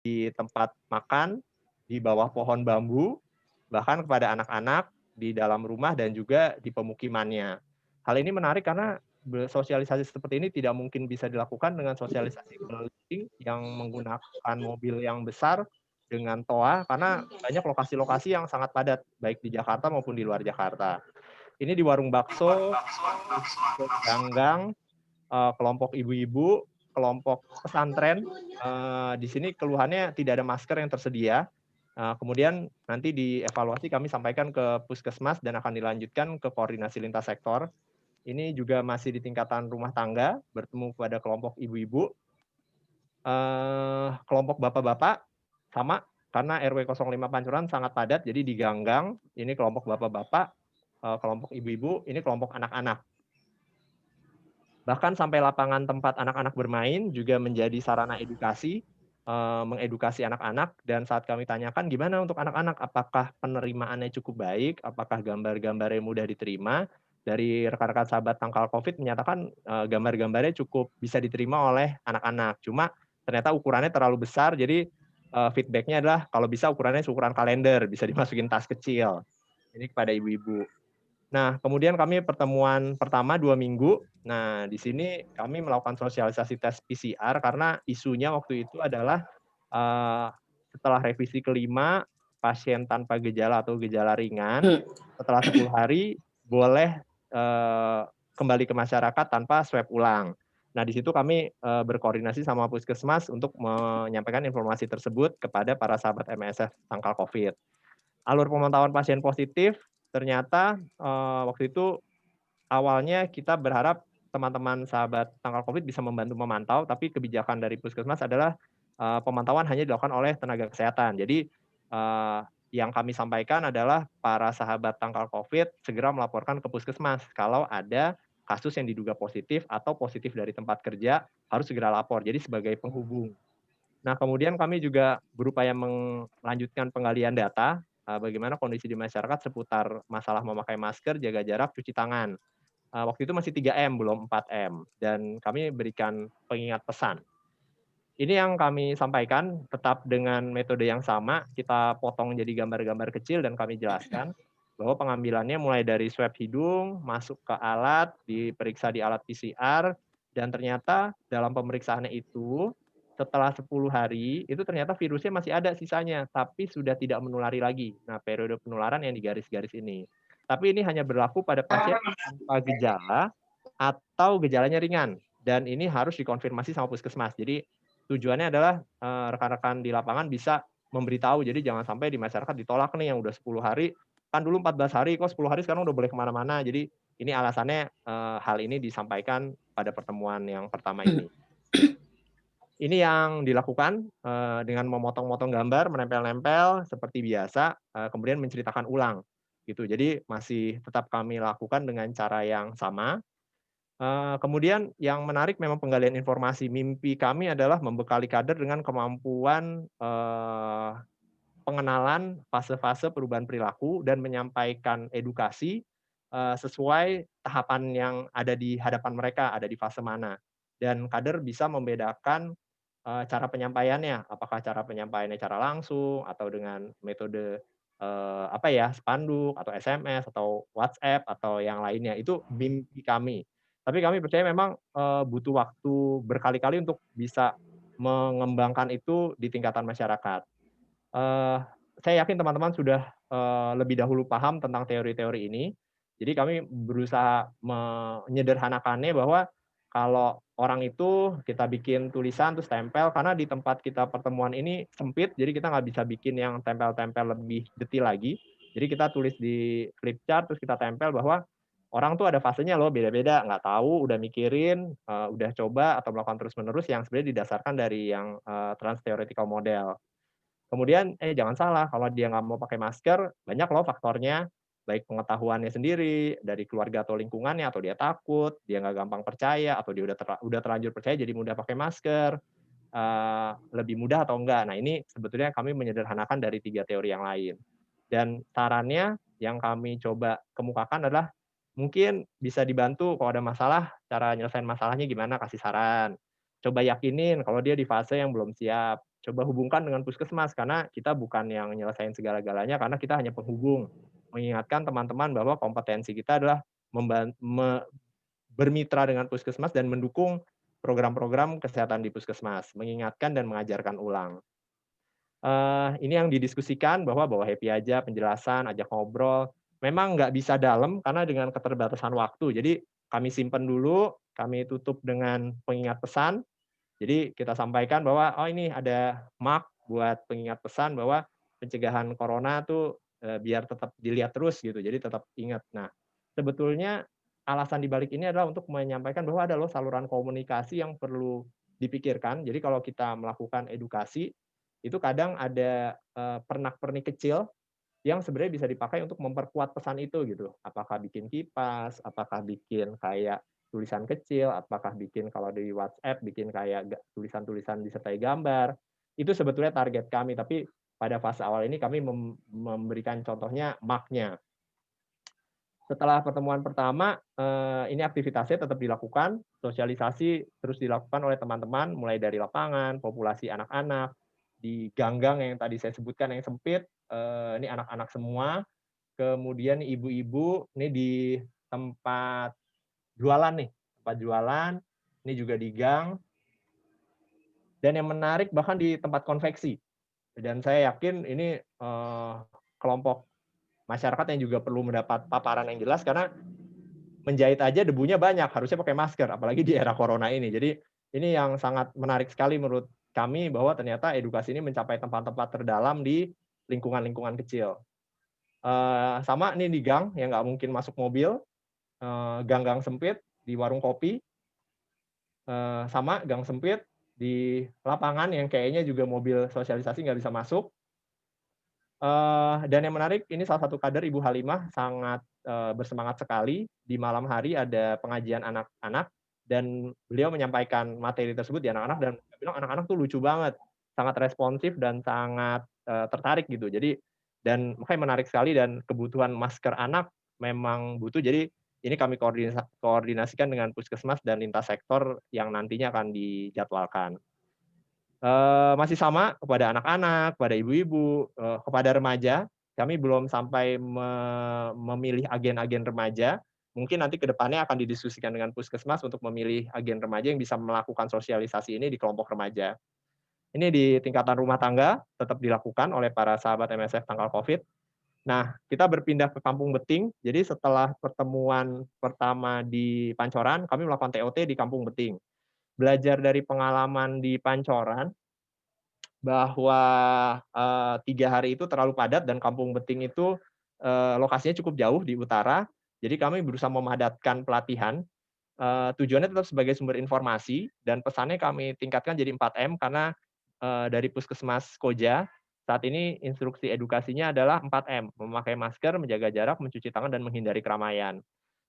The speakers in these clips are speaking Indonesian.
di tempat makan, di bawah pohon bambu, bahkan kepada anak-anak di dalam rumah dan juga di pemukimannya. Hal ini menarik karena bersosialisasi seperti ini tidak mungkin bisa dilakukan dengan sosialisasi keliling yang menggunakan mobil yang besar dengan toa, karena banyak lokasi-lokasi yang sangat padat, baik di Jakarta maupun di luar Jakarta. Ini di warung bakso, ganggang, kelompok ibu-ibu, kelompok pesantren, di sini keluhannya tidak ada masker yang tersedia. Kemudian nanti dievaluasi kami sampaikan ke puskesmas dan akan dilanjutkan ke koordinasi lintas sektor. Ini juga masih di tingkatan rumah tangga, bertemu pada kelompok ibu-ibu, kelompok bapak-bapak, sama, karena RW 05 Pancoran sangat padat, jadi di ganggang, ini kelompok bapak-bapak, kelompok ibu-ibu, ini kelompok anak-anak. Bahkan sampai lapangan tempat anak-anak bermain juga menjadi sarana edukasi, mengedukasi anak-anak, dan saat kami tanyakan, "Gimana untuk anak-anak? Apakah penerimaannya cukup baik? Apakah gambar-gambarnya mudah diterima?" Dari rekan-rekan sahabat tangkal Covid menyatakan, gambar-gambarnya cukup bisa diterima oleh anak-anak. Cuma ternyata ukurannya terlalu besar, jadi, feedback-nya adalah kalau bisa ukurannya seukuran kalender, bisa dimasukin tas kecil. Ini kepada ibu-ibu. Nah, kemudian kami pertemuan pertama 2 minggu. Nah, di sini kami melakukan sosialisasi tes PCR karena isunya waktu itu adalah, eee, setelah revisi kelima, pasien tanpa gejala atau gejala ringan, setelah 10 hari boleh, kembali ke masyarakat tanpa swab ulang. Nah, di situ kami, berkoordinasi sama puskesmas untuk menyampaikan informasi tersebut kepada para sahabat MSF tangkal Covid. Alur pemantauan pasien positif ternyata, waktu itu awalnya kita berharap teman-teman sahabat tangkal Covid bisa membantu memantau, tapi kebijakan dari puskesmas adalah, pemantauan hanya dilakukan oleh tenaga kesehatan. Jadi, yang kami sampaikan adalah para sahabat tangkal Covid segera melaporkan ke puskesmas kalau ada kasus yang diduga positif atau positif dari tempat kerja, harus segera lapor, jadi sebagai penghubung. Nah, kemudian kami juga berupaya melanjutkan penggalian data, bagaimana kondisi di masyarakat seputar masalah memakai masker, jaga jarak, cuci tangan. Waktu itu masih 3M, belum 4M, dan kami berikan pengingat pesan. Ini yang kami sampaikan, tetap dengan metode yang sama, kita potong jadi gambar-gambar kecil dan kami jelaskan bahwa pengambilannya mulai dari swab hidung, masuk ke alat, diperiksa di alat PCR, dan ternyata dalam pemeriksaannya itu, setelah 10 hari, itu ternyata virusnya masih ada sisanya, tapi sudah tidak menulari lagi. Nah, periode penularan yang di garis-garis ini. Tapi ini hanya berlaku pada pasien tanpa gejala atau gejalanya ringan, dan ini harus dikonfirmasi sama puskesmas. Jadi tujuannya adalah, rekan-rekan di lapangan bisa memberitahu, jadi jangan sampai di masyarakat ditolak nih yang udah 10 hari, kan dulu 14 hari, kok 10 hari sekarang udah boleh ke mana-mana. Jadi ini alasannya, hal ini disampaikan pada pertemuan yang pertama ini. Ini yang dilakukan, dengan memotong-motong gambar, menempel-nempel seperti biasa, kemudian menceritakan ulang, gitu. Jadi masih tetap kami lakukan dengan cara yang sama. Kemudian yang menarik memang penggalian informasi. Mimpi kami adalah membekali kader dengan kemampuan, pengenalan fase-fase perubahan perilaku dan menyampaikan edukasi, sesuai tahapan yang ada di hadapan mereka, ada di fase mana. Dan kader bisa membedakan, cara penyampaiannya, apakah cara penyampaiannya cara langsung atau dengan metode, apa ya, spanduk atau SMS atau WhatsApp atau yang lainnya, itu mimpi kami. Tapi kami percaya memang, butuh waktu berkali-kali untuk bisa mengembangkan itu di tingkatan masyarakat. Eee, saya yakin teman-teman sudah, lebih dahulu paham tentang teori-teori ini. Jadi kami berusaha menyederhanakannya bahwa kalau orang itu kita bikin tulisan terus tempel, karena di tempat kita pertemuan ini sempit, jadi kita nggak bisa bikin yang tempel-tempel lebih detil lagi. Jadi kita tulis di flip chart, terus kita tempel bahwa orang tuh ada fasenya loh, beda-beda, nggak tahu, udah mikirin, udah coba atau melakukan terus-menerus yang sebenarnya didasarkan dari yang, trans theoretical model. Kemudian, jangan salah, kalau dia nggak mau pakai masker, banyak loh faktornya, baik pengetahuannya sendiri, dari keluarga atau lingkungannya, atau dia takut, dia nggak gampang percaya, atau dia udah terlanjur percaya jadi mudah pakai masker, lebih mudah atau enggak. Nah, ini sebetulnya kami menyederhanakan dari 3 teori yang lain. Dan sarannya yang kami coba kemukakan adalah, mungkin bisa dibantu kalau ada masalah, cara nyelesain masalahnya gimana, kasih saran. Coba yakinin kalau dia di fase yang belum siap. coba hubungkan dengan puskesmas karena kita bukan yang nyelesain segala-galanya karena kita hanya penghubung. Mengingatkan teman-teman bahwa kompetensi kita adalah bermitra dengan puskesmas dan mendukung program-program kesehatan di puskesmas, mengingatkan dan mengajarkan ulang. Ini yang didiskusikan bahwa bawa happy aja, penjelasan, ajak ngobrol. Memang nggak bisa dalam karena dengan keterbatasan waktu. Jadi kami simpan dulu, kami tutup dengan pengingat pesan. Jadi kita sampaikan bahwa, oh ini ada mark buat pengingat pesan bahwa pencegahan corona tuh biar tetap dilihat terus gitu. Jadi tetap ingat. Nah, sebetulnya alasan dibalik ini adalah untuk menyampaikan bahwa ada loh saluran komunikasi yang perlu dipikirkan. Jadi kalau kita melakukan edukasi, itu kadang ada pernak-pernik kecil yang sebenarnya bisa dipakai untuk memperkuat pesan itu gitu. Apakah bikin kipas, apakah bikin kayak tulisan kecil, apakah bikin kalau di WhatsApp bikin kayak tulisan-tulisan disertai gambar. Itu sebetulnya target kami, tapi pada fase awal ini kami memberikan contohnya mark-nya. Setelah pertemuan pertama, ini aktivitasnya tetap dilakukan, sosialisasi terus dilakukan oleh teman-teman, mulai dari lapangan, populasi anak-anak, di gang-gang yang tadi saya sebutkan yang sempit, ini anak-anak semua, kemudian ibu-ibu, ini di tempat jualan nih, tempat jualan, ini juga di gang, dan yang menarik bahkan di tempat konveksi. Dan saya yakin ini kelompok masyarakat yang juga perlu mendapat paparan yang jelas karena menjahit aja debunya banyak, harusnya pakai masker, apalagi di era corona ini. Jadi ini yang sangat menarik sekali menurut kami bahwa ternyata edukasi ini mencapai tempat-tempat terdalam di lingkungan-lingkungan kecil. Sama nih di gang yang nggak mungkin masuk mobil, gang-gang sempit di warung kopi, sama gang sempit di lapangan yang kayaknya juga mobil sosialisasi nggak bisa masuk. Dan yang menarik ini salah satu kader Ibu Halimah sangat bersemangat sekali. Di malam hari ada pengajian anak-anak dan beliau menyampaikan materi tersebut di anak-anak dan bilang anak-anak tuh lucu banget, sangat responsif dan sangat tertarik gitu. Jadi dan makanya menarik sekali dan kebutuhan masker anak memang butuh. Jadi ini kami koordinasikan dengan puskesmas dan lintas sektor yang nantinya akan dijadwalkan. Masih sama kepada anak-anak, kepada ibu-ibu, kepada remaja, kami belum sampai memilih agen-agen remaja. Mungkin nanti ke depannya akan didiskusikan dengan puskesmas untuk memilih agen remaja yang bisa melakukan sosialisasi ini di kelompok remaja. Ini di tingkatan rumah tangga tetap dilakukan oleh para sahabat MSF Tangkal Covid. Nah, kita berpindah ke Kampung Beting. Jadi setelah pertemuan pertama di Pancoran, kami melakukan TOT di Kampung Beting. Belajar dari pengalaman di Pancoran, bahwa 3 hari itu terlalu padat dan Kampung Beting itu lokasinya cukup jauh di utara. Jadi kami berusaha memadatkan pelatihan. Tujuannya tetap sebagai sumber informasi dan pesannya kami tingkatkan jadi 4M karena dari Puskesmas Koja saat ini instruksi edukasinya adalah 4M, memakai masker, menjaga jarak, mencuci tangan, dan menghindari keramaian.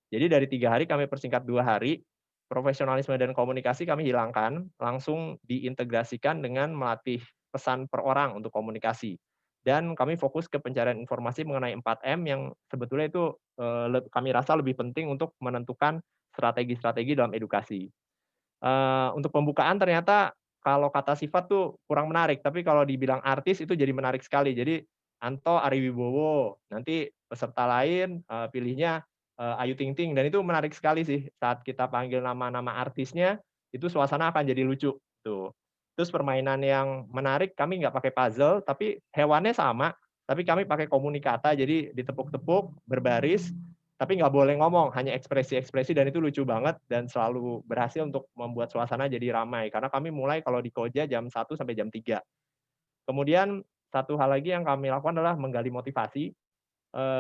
Jadi dari 3 hari kami persingkat 2 hari, profesionalisme dan komunikasi kami hilangkan, langsung diintegrasikan dengan melatih pesan per orang untuk komunikasi. Dan kami fokus ke pencarian informasi mengenai 4M yang sebetulnya itu kami rasa lebih penting untuk menentukan strategi-strategi dalam edukasi. Untuk pembukaan ternyata kalau kata sifat tuh kurang menarik, tapi kalau dibilang artis itu jadi menarik sekali. Jadi Anto Ariwibowo, nanti peserta lain pilihnya Ayu Ting Ting dan itu menarik sekali sih saat kita panggil nama-nama artisnya, itu suasana akan jadi lucu tuh. Terus permainan yang menarik kami nggak pakai puzzle, tapi hewannya sama, tapi kami pakai komunikata, jadi ditepuk-tepuk, berbaris, tapi nggak boleh ngomong, hanya ekspresi-ekspresi dan itu lucu banget dan selalu berhasil untuk membuat suasana jadi ramai. Karena kami mulai kalau di Koja jam 1 sampai jam 3. Kemudian satu hal lagi yang kami lakukan adalah menggali motivasi.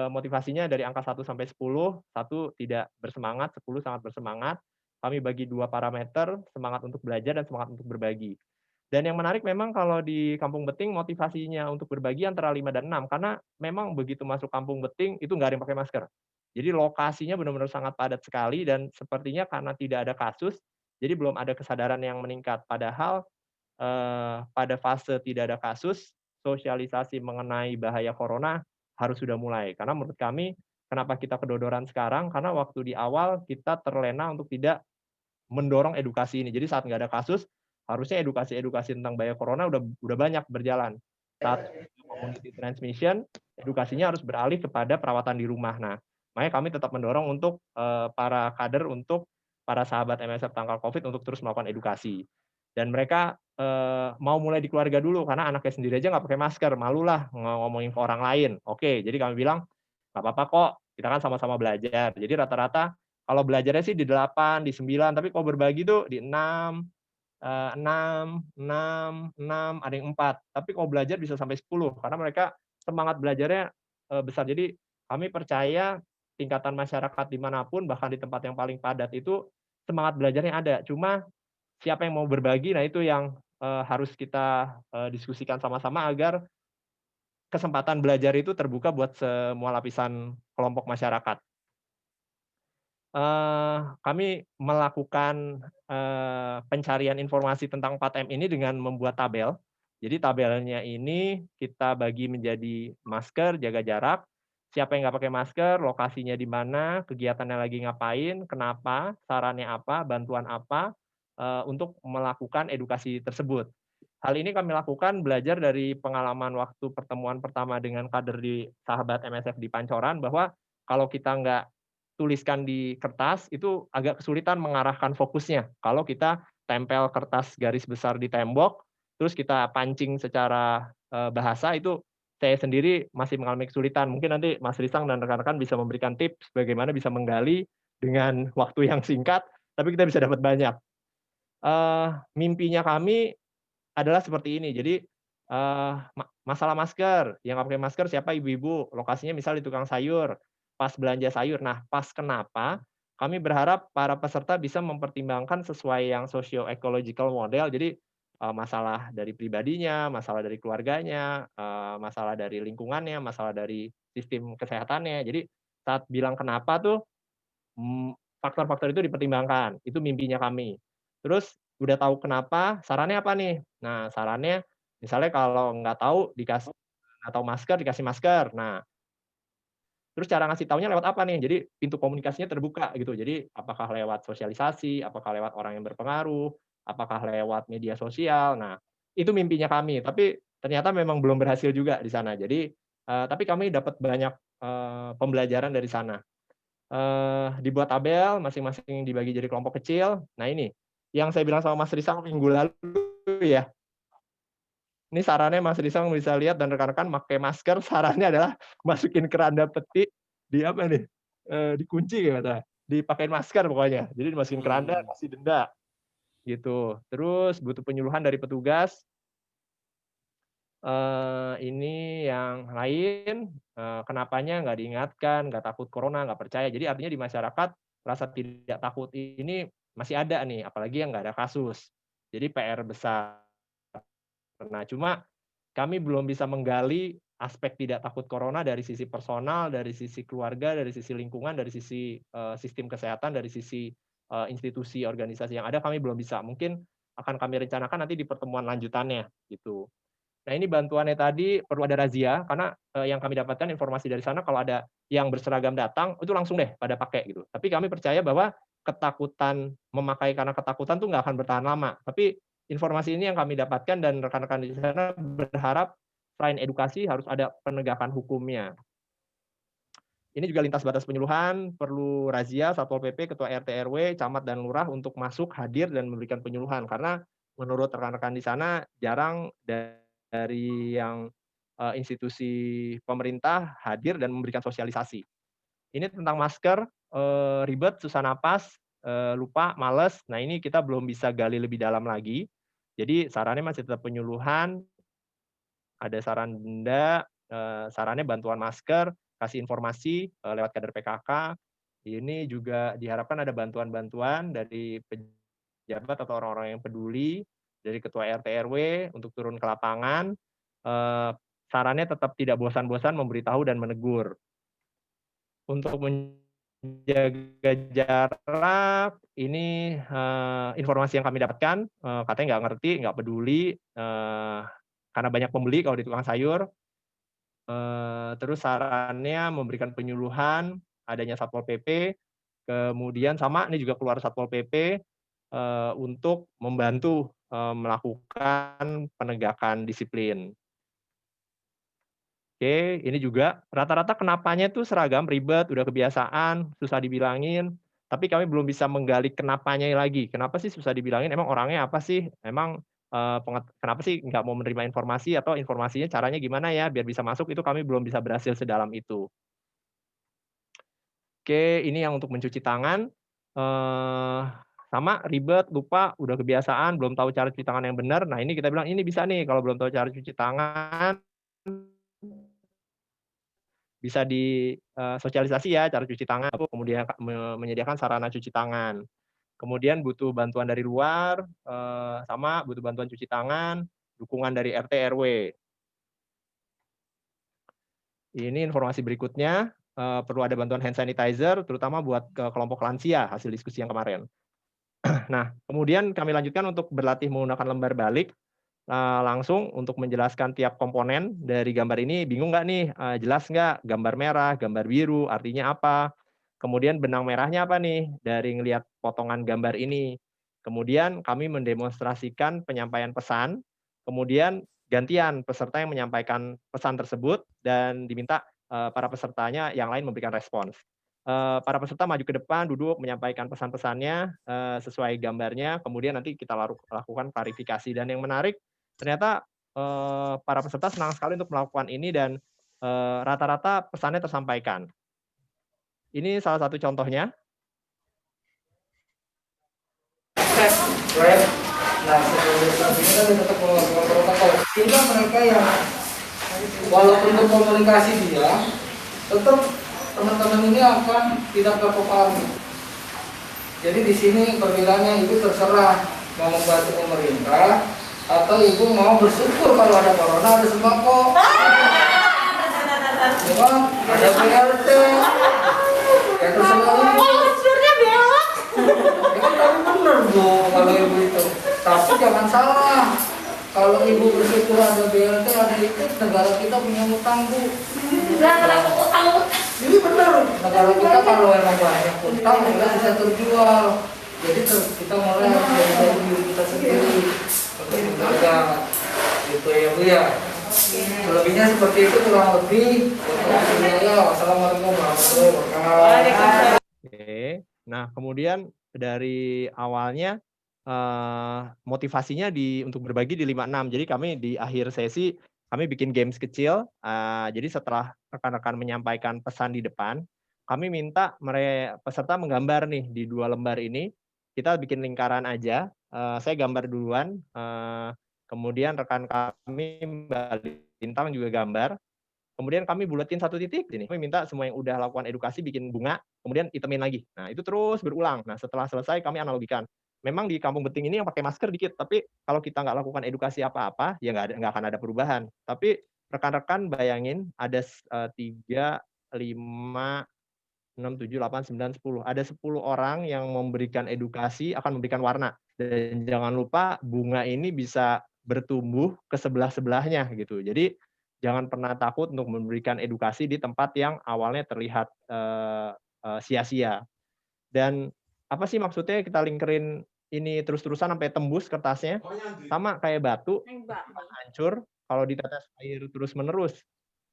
Motivasinya dari angka 1 sampai 10, 1 tidak bersemangat, 10 sangat bersemangat. Kami bagi 2 parameter, semangat untuk belajar dan semangat untuk berbagi. Dan yang menarik memang kalau di Kampung Beting motivasinya untuk berbagi antara 5 dan 6 karena memang begitu masuk Kampung Beting itu nggak ada yang pakai masker. Jadi lokasinya benar-benar sangat padat sekali dan sepertinya karena tidak ada kasus, jadi belum ada kesadaran yang meningkat. Padahal pada fase tidak ada kasus, sosialisasi mengenai bahaya corona harus sudah mulai. Karena menurut kami, kenapa kita kedodoran sekarang, karena waktu di awal kita terlena untuk tidak mendorong edukasi ini. Jadi saat nggak ada kasus, harusnya edukasi tentang bahaya corona udah banyak berjalan. Saat community transmission, edukasinya harus beralih kepada perawatan di rumah. Nah, makanya kami tetap mendorong untuk para kader, untuk para sahabat MSF Tangkal Covid untuk terus melakukan edukasi. Dan mereka mau mulai di keluarga dulu, karena anaknya sendiri aja nggak pakai masker, malulah ngomongin ke orang lain. Oke, jadi kami bilang, nggak apa-apa kok, kita kan sama-sama belajar. Jadi rata-rata kalau belajarnya sih di 8, di 9, tapi kalau berbagi tuh di 6, 6, 6, 6, ada yang 4. Tapi kalau belajar bisa sampai 10, karena mereka semangat belajarnya besar. Jadi kami percaya tingkatan masyarakat dimanapun, bahkan di tempat yang paling padat itu, semangat belajarnya ada. Cuma siapa yang mau berbagi, nah itu yang harus kita diskusikan sama-sama agar kesempatan belajar itu terbuka buat semua lapisan kelompok masyarakat. Kami melakukan pencarian informasi tentang 4M ini dengan membuat tabel. Jadi tabelnya ini kita bagi menjadi masker, jaga jarak, siapa yang nggak pakai masker, lokasinya di mana, kegiatannya lagi ngapain, kenapa, sarannya apa, bantuan apa, untuk melakukan edukasi tersebut. Hal ini kami lakukan belajar dari pengalaman waktu pertemuan pertama dengan kader di sahabat MSF di Pancoran, bahwa kalau kita nggak tuliskan di kertas, itu agak kesulitan mengarahkan fokusnya. Kalau kita tempel kertas garis besar di tembok, terus kita pancing secara bahasa, itu saya sendiri masih mengalami kesulitan. Mungkin nanti Mas Risang dan rekan-rekan bisa memberikan tips bagaimana bisa menggali dengan waktu yang singkat, tapi kita bisa dapat banyak. Mimpinya kami adalah seperti ini. Jadi, masalah masker, yang nggak pakai masker siapa? Ibu-ibu, lokasinya misal di tukang sayur, pas belanja sayur. Nah, pas kenapa, kami berharap para peserta bisa mempertimbangkan sesuai yang socio-ecological model. Jadi, masalah dari pribadinya, masalah dari keluarganya, masalah dari lingkungannya, masalah dari sistem kesehatannya. Jadi, saat bilang kenapa tuh, faktor-faktor itu dipertimbangkan, itu mimpinya kami. Terus udah tahu kenapa, sarannya apa nih? Nah, sarannya misalnya kalau nggak tahu nggak tahu masker, dikasih masker. Nah, terus cara ngasih taunya lewat apa nih? Jadi pintu komunikasinya terbuka gitu. Jadi apakah lewat sosialisasi, apakah lewat orang yang berpengaruh, apakah lewat media sosial. Nah, itu mimpinya kami, tapi ternyata memang belum berhasil juga di sana. Jadi, tapi kami dapat banyak pembelajaran dari sana. Dibuat tabel, masing-masing dibagi jadi kelompok kecil. Nah ini, yang saya bilang sama Mas Risang minggu lalu ya, ini sarannya Mas Risang bisa lihat dan rekan-rekan pakai masker, sarannya adalah masukin keranda peti di apa nih, dikunci kalau nggak salah, dipakein masker pokoknya. Jadi dimasukin keranda, kasih denda, gitu. Terus butuh penyuluhan dari petugas. Ini yang lain, kenapanya nggak diingatkan, nggak takut corona, nggak percaya. Jadi artinya di masyarakat rasa tidak takut ini masih ada nih, apalagi yang nggak ada kasus. Jadi PR besar. Nah, cuma kami belum bisa menggali aspek tidak takut corona dari sisi personal, dari sisi keluarga, dari sisi lingkungan, dari sisi sistem kesehatan, dari sisi institusi organisasi yang ada, kami belum bisa. Mungkin akan kami rencanakan nanti di pertemuan lanjutannya gitu. Nah, ini bantuannya tadi perlu ada razia, karena yang kami dapatkan informasi dari sana kalau ada yang berseragam datang, itu langsung deh pada pakai gitu. Tapi kami percaya bahwa ketakutan memakai karena ketakutan tuh nggak akan bertahan lama. Tapi informasi ini yang kami dapatkan dan rekan-rekan di sana berharap selain edukasi harus ada penegakan hukumnya. Ini juga lintas batas penyuluhan, perlu razia Satpol PP, Ketua RT RW, Camat dan Lurah untuk masuk, hadir dan memberikan penyuluhan. Karena menurut rekan-rekan di sana jarang dari yang institusi pemerintah hadir dan memberikan sosialisasi. Ini tentang masker, ribet, susah napas, lupa, males. Nah, ini kita belum bisa gali lebih dalam lagi. Jadi sarannya masih tetap penyuluhan, ada saran denda, sarannya bantuan masker, kasih informasi lewat kader PKK. Ini juga diharapkan ada bantuan-bantuan dari pejabat atau orang-orang yang peduli, dari ketua RT RW untuk turun ke lapangan. Sarannya tetap tidak bosan-bosan memberitahu dan menegur. Untuk menjaga jarak, ini informasi yang kami dapatkan, katanya nggak ngerti, nggak peduli, karena banyak pembeli kalau di tukang sayur. Terus sarannya memberikan penyuluhan, adanya Satpol PP, kemudian sama ini juga keluar Satpol PP, untuk membantu melakukan penegakan disiplin. Oke, ini juga rata-rata kenapanya tuh seragam, ribet, udah kebiasaan, susah dibilangin, tapi kami belum bisa menggali kenapanya lagi. Kenapa sih susah dibilangin, emang orangnya apa sih? Emang, kenapa sih nggak mau menerima informasi atau informasinya caranya gimana ya biar bisa masuk, itu kami belum bisa berhasil sedalam itu. Oke, ini yang untuk mencuci tangan, eee, sama ribet, lupa, udah kebiasaan, belum tahu cara cuci tangan yang benar. Nah, ini kita bilang, "Ini bisa nih kalau belum tahu cara cuci tangan, bisa sosialisasi ya cara cuci tangan, kemudian menyediakan sarana cuci tangan. Kemudian butuh bantuan dari luar, sama butuh bantuan cuci tangan, dukungan dari RT, RW. Ini informasi berikutnya, perlu ada bantuan hand sanitizer terutama buat ke kelompok lansia, hasil diskusi yang kemarin. Nah, kemudian kami lanjutkan untuk berlatih menggunakan lembar balik, langsung untuk menjelaskan tiap komponen dari gambar ini, bingung nggak nih, jelas nggak gambar merah, gambar biru artinya apa? Kemudian benang merahnya apa nih dari ngelihat potongan gambar ini. Kemudian kami mendemonstrasikan penyampaian pesan, kemudian gantian peserta yang menyampaikan pesan tersebut dan diminta, para pesertanya yang lain memberikan respons. Para peserta maju ke depan, duduk, menyampaikan pesan-pesannya, sesuai gambarnya, kemudian nanti kita lakukan klarifikasi. Dan yang menarik, ternyata, para peserta senang sekali untuk melakukan ini dan, rata-rata pesannya tersampaikan. Ini salah satu contohnya. Right? Nah, sebelum ini kan tetap melakukan protokol. Sehingga mereka yang walaupun berkomunikasi dia, tetap teman-teman ini akan tidak terpapar. Jadi di sini perbedaannya ibu terserah mau membantu pemerintah atau ibu mau bersyukur kalau ada corona ada sembako. Memang ada PRT. Ya terserah ibu. Ya kan tapi benar bu kalau ibu itu. Tapi jangan salah. Kalau ibu bersyukur ada BLT, ada itu, negara kita punya utang bu. Jadi benar, negara kita kalau memang banyak utang, kita bisa terjual. Jadi kita mulai harus dari diri kita sendiri untuk menjaga, gitu ya bu ya. Selebihnya seperti itu kurang lebih. Wassalamualaikum warahmatullahi wabarakatuh. Oke. Nah, kemudian dari awalnya, motivasinya untuk berbagi di 56. Jadi kami di akhir sesi, kami bikin games kecil, jadi setelah rekan-rekan menyampaikan pesan di depan, kami minta peserta menggambar nih di 2 lembar ini, kita bikin lingkaran aja, saya gambar duluan, kemudian rekan kami Mbak Lintang juga gambar. Kemudian kami buletin satu titik sini, kami minta semua yang udah lakukan edukasi bikin bunga, kemudian itemin lagi. Nah, itu terus berulang. Nah, setelah selesai kami analogikan. Memang di Kampung Beting ini yang pakai masker dikit, tapi kalau kita nggak lakukan edukasi apa-apa, ya nggak akan ada perubahan. Tapi rekan-rekan bayangin ada 3, 5, 6, 7, 8, 9, 10. Ada 10 orang yang memberikan edukasi akan memberikan warna. Dan jangan lupa bunga ini bisa bertumbuh ke sebelah-sebelahnya gitu. Jadi jangan pernah takut untuk memberikan edukasi di tempat yang awalnya terlihat, sia-sia. Dan apa sih maksudnya kita lingkerin ini terus-terusan sampai tembus kertasnya? Sama kayak batu, cepat hancur kalau ditetes air terus-menerus.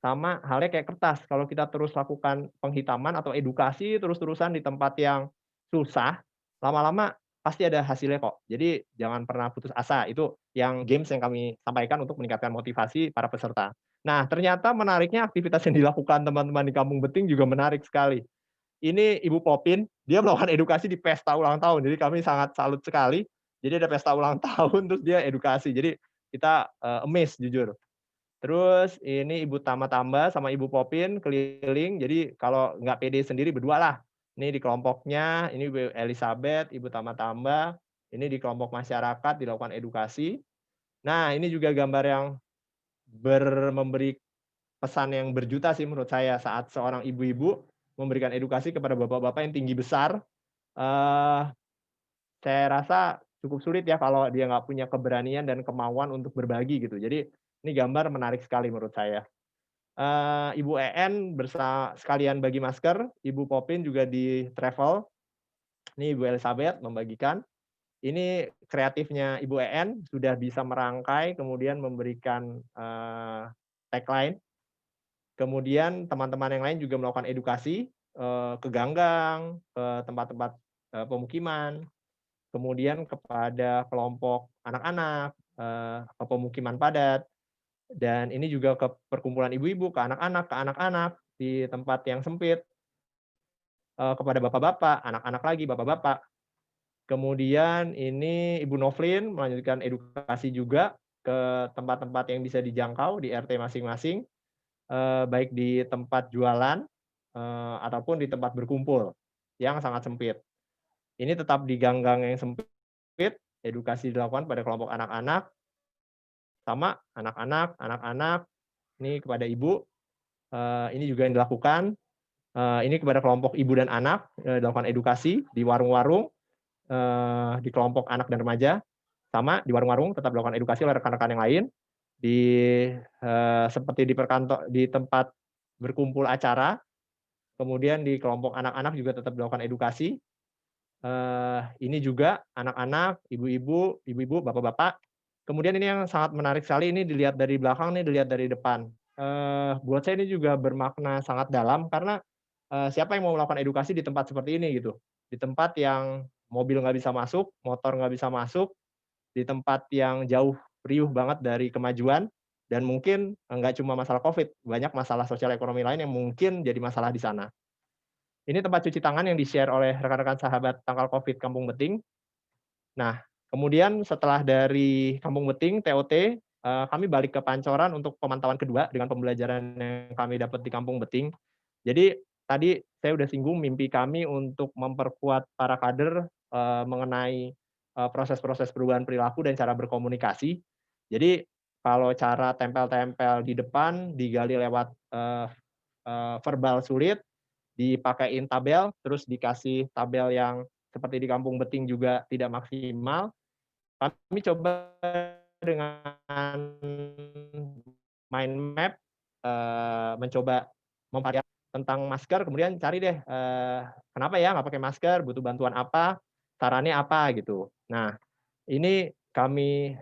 Sama halnya kayak kertas, kalau kita terus lakukan penghitaman atau edukasi terus-terusan di tempat yang susah, lama-lama pasti ada hasilnya kok. Jadi jangan pernah putus asa, itu yang games yang kami sampaikan untuk meningkatkan motivasi para peserta. Nah, ternyata menariknya aktivitas yang dilakukan teman-teman di Kampung Beting juga menarik sekali. Ini Ibu Popin, dia melakukan edukasi di pesta ulang tahun, jadi kami sangat salut sekali. Jadi ada pesta ulang tahun, terus dia edukasi, jadi kita, amazed jujur. Terus ini Ibu Tama-Tamba sama Ibu Popin keliling, jadi kalau nggak pede sendiri berdua lah. Ini di kelompoknya, ini Ibu Elizabeth, Ibu Tama-Tamba, ini di kelompok masyarakat dilakukan edukasi. Nah, ini juga gambar yang memberi pesan yang berjuta sih menurut saya, saat seorang ibu-ibu memberikan edukasi kepada bapak-bapak yang tinggi besar. Eee, saya rasa cukup sulit ya kalau dia nggak punya keberanian dan kemauan untuk berbagi gitu. Jadi ini gambar menarik sekali menurut saya. Ibu EN sekalian bagi masker, Ibu Popin juga di travel, ini Ibu Elizabeth membagikan. Ini kreatifnya Ibu EN sudah bisa merangkai, kemudian memberikan tagline. Kemudian teman-teman yang lain juga melakukan edukasi ke ganggang, ke tempat-tempat pemukiman, kemudian kepada kelompok anak-anak, ke pemukiman padat, dan ini juga ke perkumpulan ibu-ibu, ke anak-anak di tempat yang sempit, kepada bapak-bapak, anak-anak lagi, bapak-bapak. Kemudian ini Ibu Novlin melanjutkan edukasi juga ke tempat-tempat yang bisa dijangkau di RT masing-masing, baik di tempat jualan, ataupun di tempat berkumpul yang sangat sempit. Ini tetap di gang-gang yang sempit, edukasi dilakukan pada kelompok anak-anak, sama anak-anak ini kepada ibu, ini juga yang dilakukan, ini kepada kelompok ibu dan anak, dilakukan edukasi di warung-warung, di kelompok anak dan remaja, sama di warung-warung tetap dilakukan edukasi oleh rekan-rekan yang lain, di seperti di tempat berkumpul acara, kemudian di kelompok anak-anak juga tetap dilakukan edukasi. Ini juga anak-anak, ibu-ibu, bapak-bapak. Kemudian ini yang sangat menarik sekali, ini dilihat dari belakang nih, dilihat dari depan. Buat saya ini juga bermakna sangat dalam karena, siapa yang mau melakukan edukasi di tempat seperti ini gitu. Di tempat yang mobil nggak bisa masuk, motor nggak bisa masuk, di tempat yang jauh riuh banget dari kemajuan, dan mungkin nggak cuma masalah Covid, banyak masalah sosial ekonomi lain yang mungkin jadi masalah di sana. Ini tempat cuci tangan yang di-share oleh rekan-rekan sahabat tangkal Covid Kampung Beting. Nah, kemudian setelah dari Kampung Beting, TOT, kami balik ke Pancoran untuk pemantauan kedua dengan pembelajaran yang kami dapat di Kampung Beting. Jadi tadi saya udah singgung mimpi kami untuk memperkuat para kader, mengenai, proses-proses perubahan perilaku dan cara berkomunikasi. Jadi kalau cara tempel-tempel di depan digali lewat, verbal sulit, dipakein tabel, terus dikasih tabel yang seperti di Kampung Beting juga tidak maksimal. Kami coba dengan mind map, mencoba memvariasi tentang masker, kemudian cari deh, kenapa ya nggak pakai masker, butuh bantuan apa, sarannya apa, gitu. Nah, ini kami,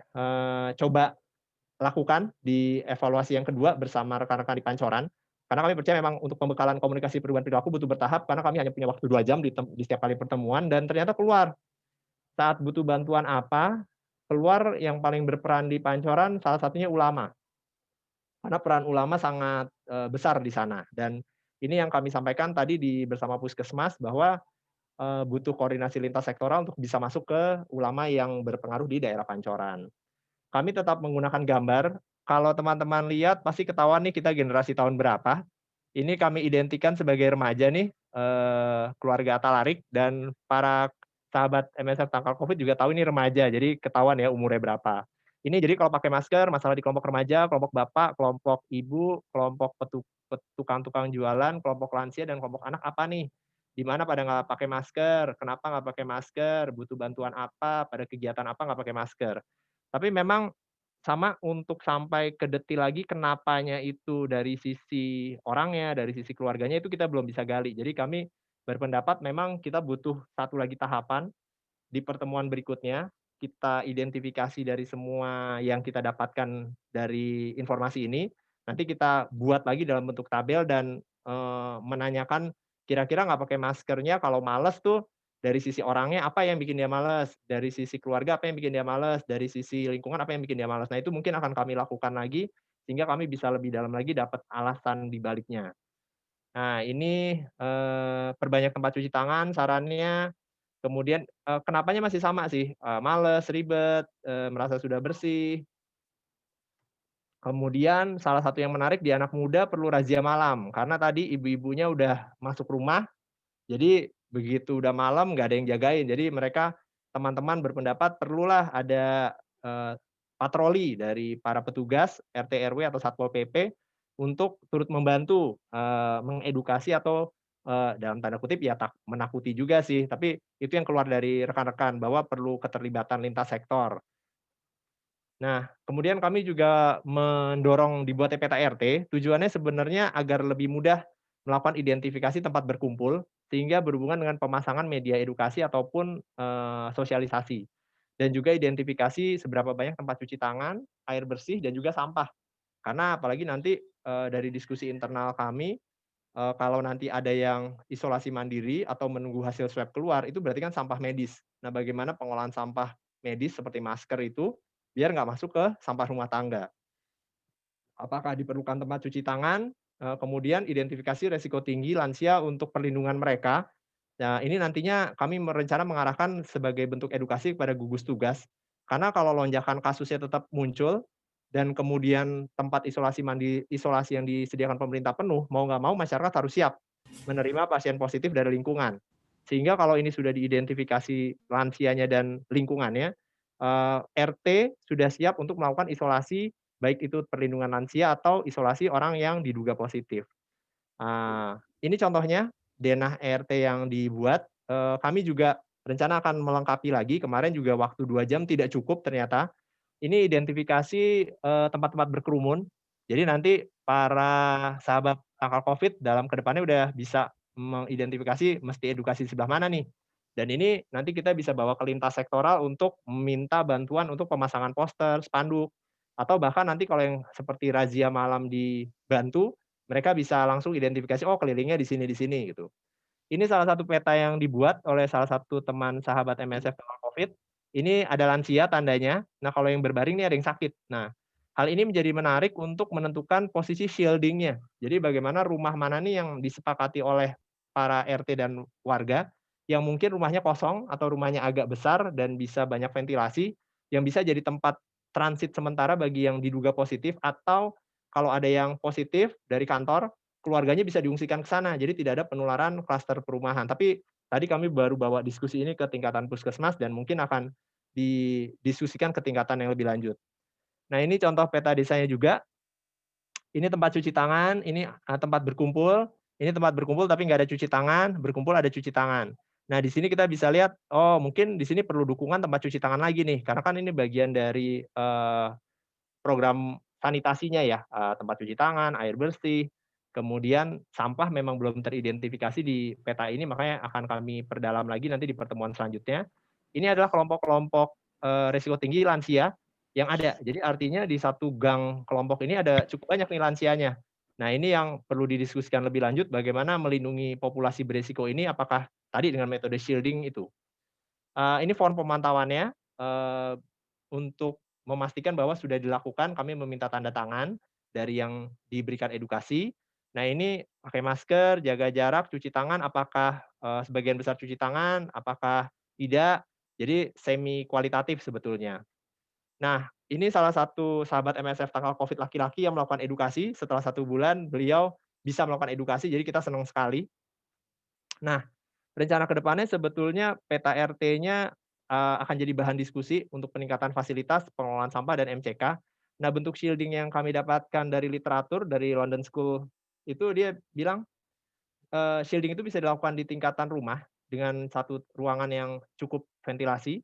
coba lakukan di evaluasi yang kedua bersama rekan-rekan di Pancoran, karena kami percaya memang untuk pembekalan komunikasi perubahan perilaku butuh bertahap, karena kami hanya punya waktu 2 jam di setiap kali pertemuan, dan ternyata keluar, saat butuh bantuan apa, keluar yang paling berperan di Pancoran salah satunya ulama. Karena peran ulama sangat, besar di sana, dan ini yang kami sampaikan tadi bersama Puskesmas bahwa, butuh koordinasi lintas sektoral untuk bisa masuk ke ulama yang berpengaruh di daerah Pancoran. Kami tetap menggunakan gambar, kalau teman-teman lihat pasti ketahuan nih kita generasi tahun berapa. Ini kami identikan sebagai remaja nih, keluarga Atalarik, dan para sahabat MSF Tangkal Covid juga tahu ini remaja, jadi ketahuan ya umurnya berapa. Ini jadi kalau pakai masker, masalah di kelompok remaja, kelompok bapak, kelompok ibu, kelompok tukang-tukang jualan, kelompok lansia, dan kelompok anak apa nih? Di mana pada nggak pakai masker? Kenapa nggak pakai masker? Butuh bantuan apa? Pada kegiatan apa nggak pakai masker? Tapi memang sama untuk sampai ke detil lagi kenapanya itu dari sisi orangnya, dari sisi keluarganya itu kita belum bisa gali. Jadi kami berpendapat memang kita butuh satu lagi tahapan di pertemuan berikutnya, kita identifikasi dari semua yang kita dapatkan dari informasi ini, nanti kita buat lagi dalam bentuk tabel dan, menanyakan kira-kira nggak pakai maskernya kalau males tuh, dari sisi orangnya apa yang bikin dia males, dari sisi keluarga apa yang bikin dia males, dari sisi lingkungan apa yang bikin dia males. Nah itu mungkin akan kami lakukan lagi, sehingga kami bisa lebih dalam lagi dapat alasan di baliknya. Nah ini, perbanyak tempat cuci tangan sarannya. Kemudian, kenapanya masih sama sih, males, ribet, merasa sudah bersih. Kemudian salah satu yang menarik di anak muda perlu razia malam, karena tadi ibu-ibunya udah masuk rumah, jadi begitu udah malam nggak ada yang jagain. Jadi mereka, teman-teman berpendapat perlulah ada, patroli dari para petugas RT, RW, atau Satpol PP untuk turut membantu, mengedukasi atau, dalam tanda kutip ya menakuti juga sih, tapi itu yang keluar dari rekan-rekan bahwa perlu keterlibatan lintas sektor. Nah, kemudian kami juga mendorong dibuatnya peta RT, tujuannya sebenarnya agar lebih mudah melakukan identifikasi tempat berkumpul, sehingga berhubungan dengan pemasangan media edukasi ataupun, sosialisasi. dan juga identifikasi seberapa banyak tempat cuci tangan, air bersih, dan juga sampah. Karena apalagi nanti, dari diskusi internal kami, kalau nanti ada yang isolasi mandiri atau menunggu hasil swab keluar, itu berarti kan sampah medis. Nah, bagaimana pengolahan sampah medis seperti masker itu, biar nggak masuk ke sampah rumah tangga. Apakah diperlukan tempat cuci tangan, kemudian identifikasi resiko tinggi lansia untuk perlindungan mereka. Nah, ini nantinya kami merencana mengarahkan sebagai bentuk edukasi kepada gugus tugas. Karena kalau lonjakan kasusnya tetap muncul dan kemudian tempat isolasi yang disediakan pemerintah penuh, mau nggak mau masyarakat harus siap menerima pasien positif dari lingkungan. Sehingga kalau ini sudah diidentifikasi lansianya dan lingkungannya, RT sudah siap untuk melakukan isolasi, baik itu perlindungan lansia atau isolasi orang yang diduga positif. Ini contohnya denah ERT yang dibuat, kami juga rencana akan melengkapi lagi, kemarin juga waktu 2 jam tidak cukup ternyata. Ini identifikasi, tempat-tempat berkerumun. Jadi nanti para sahabat tangkal Covid dalam ke depannya udah bisa mengidentifikasi mesti edukasi sebelah mana nih. Dan ini nanti kita bisa bawa ke lintas sektoral untuk meminta bantuan untuk pemasangan poster, spanduk, atau bahkan nanti kalau yang seperti razia malam di Bantu, mereka bisa langsung identifikasi, oh kelilingnya di sini gitu. Ini salah satu peta yang dibuat oleh salah satu teman sahabat MSF tentang Covid. Ini ada lansia tandanya. Nah, kalau yang berbaring ini ada yang sakit. Nah, hal ini menjadi menarik untuk menentukan posisi shielding-nya. Jadi bagaimana rumah mana nih yang disepakati oleh para RT dan warga yang mungkin rumahnya kosong atau rumahnya agak besar dan bisa banyak ventilasi, yang bisa jadi tempat transit sementara bagi yang diduga positif atau kalau ada yang positif dari kantor, keluarganya bisa diungsikan ke sana, jadi tidak ada penularan klaster perumahan. Tapi tadi kami baru bawa diskusi ini ke tingkatan puskesmas dan mungkin akan didiskusikan ke tingkatan yang lebih lanjut. Nah, ini contoh peta desanya juga. Ini tempat cuci tangan, ini, tempat berkumpul, ini tempat berkumpul tapi nggak ada cuci tangan, berkumpul ada cuci tangan. Nah, di sini kita bisa lihat, oh mungkin di sini perlu dukungan tempat cuci tangan lagi nih, karena kan ini bagian dari, program sanitasinya ya, tempat cuci tangan, air bersih, kemudian sampah memang belum teridentifikasi di peta ini, makanya akan kami perdalam lagi nanti di pertemuan selanjutnya. Ini adalah kelompok-kelompok, risiko tinggi lansia yang ada. Jadi artinya di satu gang kelompok ini ada cukup banyak nih lansianya. Nah, ini yang perlu didiskusikan lebih lanjut bagaimana melindungi populasi beresiko ini, apakah tadi dengan metode shielding itu. Ini form pemantauannya, untuk memastikan bahwa sudah dilakukan, kami meminta tanda tangan dari yang diberikan edukasi. Nah, ini pakai masker, jaga jarak, cuci tangan, apakah, sebagian besar cuci tangan, apakah tidak. Jadi semi kualitatif sebetulnya. Nah, ini salah satu sahabat MSF tangkal Covid laki-laki yang melakukan edukasi, setelah 1 bulan beliau bisa melakukan edukasi, jadi kita senang sekali. Nah, rencana ke depannya sebetulnya peta RT-nya, akan jadi bahan diskusi untuk peningkatan fasilitas, pengelolaan sampah, dan MCK. Nah, bentuk shielding yang kami dapatkan dari literatur, dari London School, itu dia bilang, shielding itu bisa dilakukan di tingkatan rumah dengan satu ruangan yang cukup ventilasi,